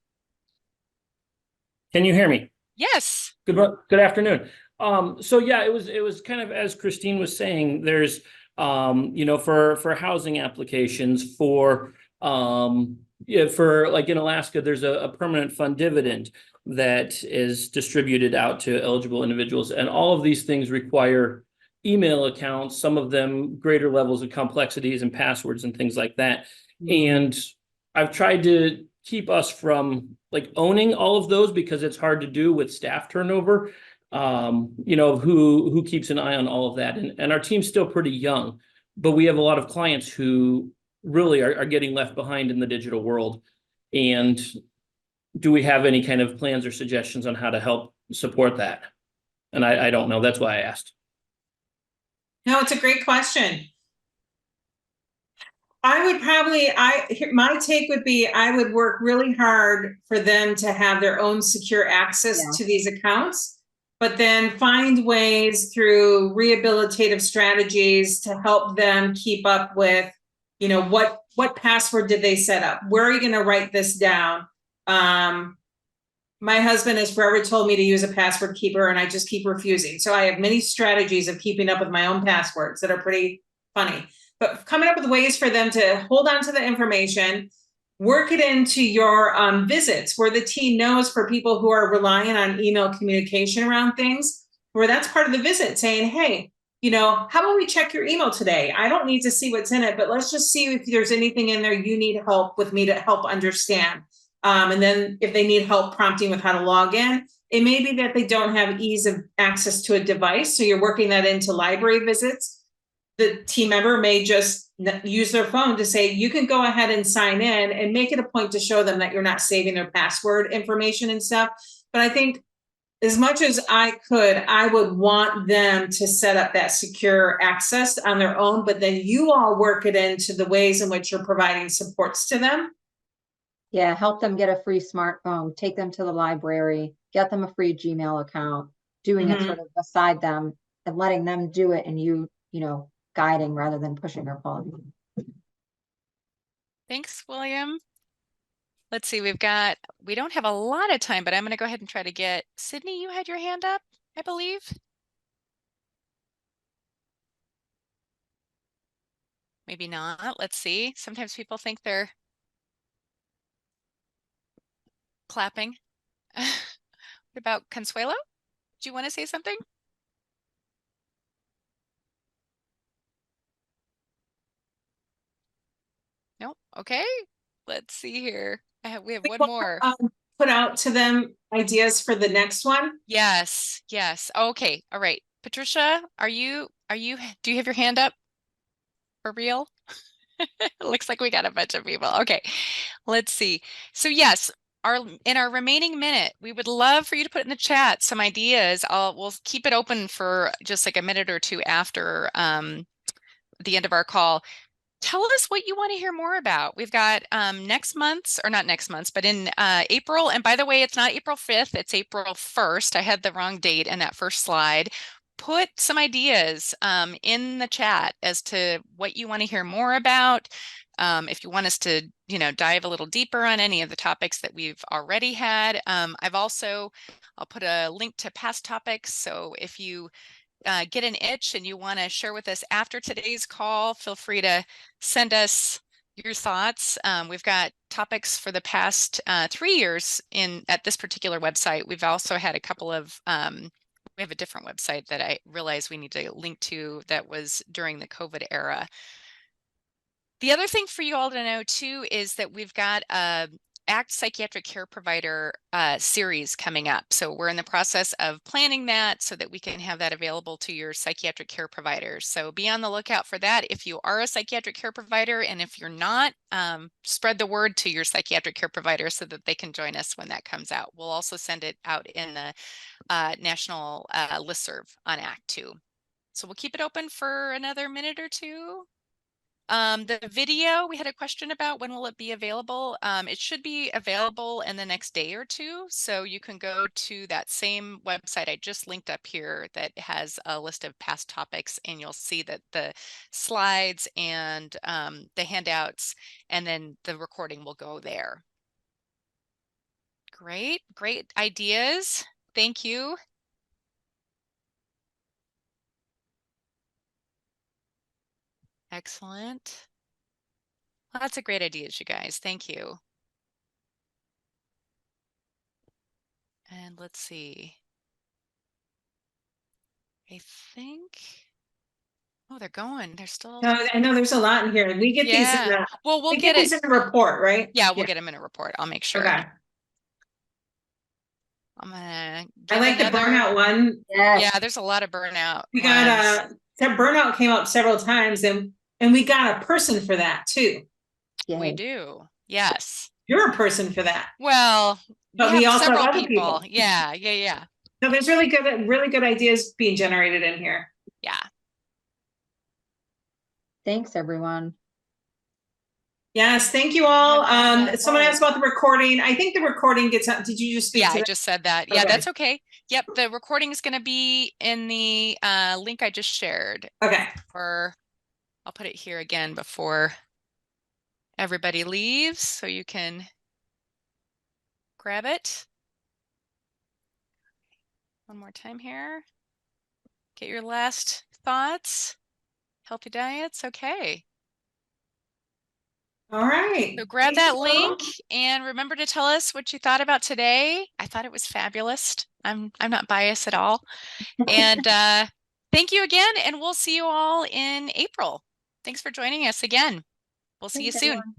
Can you hear me? Yes. Good afternoon. So yeah, it was kind of as Christine was saying, there's for housing applications for like in Alaska, there's a permanent fund dividend that is distributed out to eligible individuals, and all of these things require email accounts, some of them greater levels of complexities and passwords and things like that. And I've tried to keep us from like owning all of those because it's hard to do with staff turnover. Who keeps an eye on all of that. And our team's still pretty young, but we have a lot of clients who really are getting left behind in the digital world. And do we have any kind of plans or suggestions on how to help support that? And I don't know. That's why I asked. No, it's a great question. My take would be I would work really hard for them to have their own secure access to these accounts, but then find ways through rehabilitative strategies to help them keep up with, what password did they set up? Where are you going to write this down? My husband has forever told me to use a password keeper, and I just keep refusing. So I have many strategies of keeping up with my own passwords that are pretty funny. But coming up with ways for them to hold on to the information, work it into your visits, where the team knows for people who are relying on email communication around things, where that's part of the visit, saying, hey, how about we check your email today? I don't need to see what's in it, but let's just see if there's anything in there you need help with me to help understand. And then if they need help prompting with how to log in, it may be that they don't have ease of access to a device. So you're working that into library visits. The team member may just use their phone to say, you can go ahead and sign in, and make it a point to show them that you're not saving their password information and stuff. But I think as much as I could, I would want them to set up that secure access on their own, but then you all work it into the ways in which you're providing supports to them. Yeah, help them get a free smartphone, take them to the library, get them a free Gmail account, doing it sort of beside them and letting them do it, and you guiding rather than pushing or pulling. Thanks, William. Let's see, we don't have a lot of time, but I'm going to go ahead and try to get Sydney. You had your hand up, I believe. Maybe not. Let's see. Sometimes people think they're clapping. What about Consuelo? Do you want to say something? No? Okay. Let's see here. We have one more. Put out to them ideas for the next one. Yes. Yes. Okay. All right. Patricia, do you have your hand up for real? Looks like we got a bunch of people. Okay. Let's see. So yes, in our remaining minute, we would love for you to put in the chat some ideas. We'll keep it open for just like a minute or two after the end of our call. Tell us what you want to hear more about. We've got next month's, or not next month's, but in April. And by the way, it's not April 5th, it's April 1st. I had the wrong date in that first slide. Put some ideas in the chat as to what you want to hear more about. If you want us to, dive a little deeper on any of the topics that we've already had. I'll put a link to past topics. So if you get an itch and you want to share with us after today's call, feel free to send us your thoughts. We've got topics for the past 3 years at this particular website. We've also had a couple of, we have a different website that I realize we need to link to that was during the COVID era. The other thing for you all to know too is that we've got a ACT Psychiatric Care Provider series coming up. So we're in the process of planning that so that we can have that available to your psychiatric care providers. So be on the lookout for that if you are a psychiatric care provider, and if you're not, spread the word to your psychiatric care provider so that they can join us when that comes out. We'll also send it out in the national listserv on ACT too. So we'll keep it open for another minute or two. The video, we had a question about when will it be available? It should be available in the next day or two. So you can go to that same website I just linked up here that has a list of past topics, and you'll see that the slides and the handouts and then the recording will go there. Great, great ideas. Thank you. Excellent. Lots of great ideas, you guys. Thank you. And let's see. I think. Oh, they're going. They're still. No, I know there's a lot in here. We get these in Yeah. Well, we'll we get these it. in the report, right? Yeah, we'll get them in a report. I'll make sure. Okay. I'm gonna I like the burnout one. Yes. Yeah, there's a lot of burnout. We got that burnout came up several times, and we got a person for that too. We Yay. do. Yes. You're a person for that. Well, But we we have also several have other people. people. Yeah, yeah, yeah. So there's really good ideas being generated in here. Yeah. Thanks, everyone. Yes, thank you all. Have Someone asked about the recording. I think the recording gets out. Did you just speak Yeah, to I that? just said that. Yeah, Okay. that's okay. Yep, the recording is going to be in the link I just shared. Okay. Or I'll put it here again before everybody leaves so you can grab it. One more time here. Get your last thoughts. Healthy diets. Okay. All right. So grab Thank that you all. link and remember to tell us what you thought about today. I thought it was fabulous. I'm not biased at all. And thank you again, and we'll see you all in April. Thanks for joining us again. We'll see you soon. Everyone.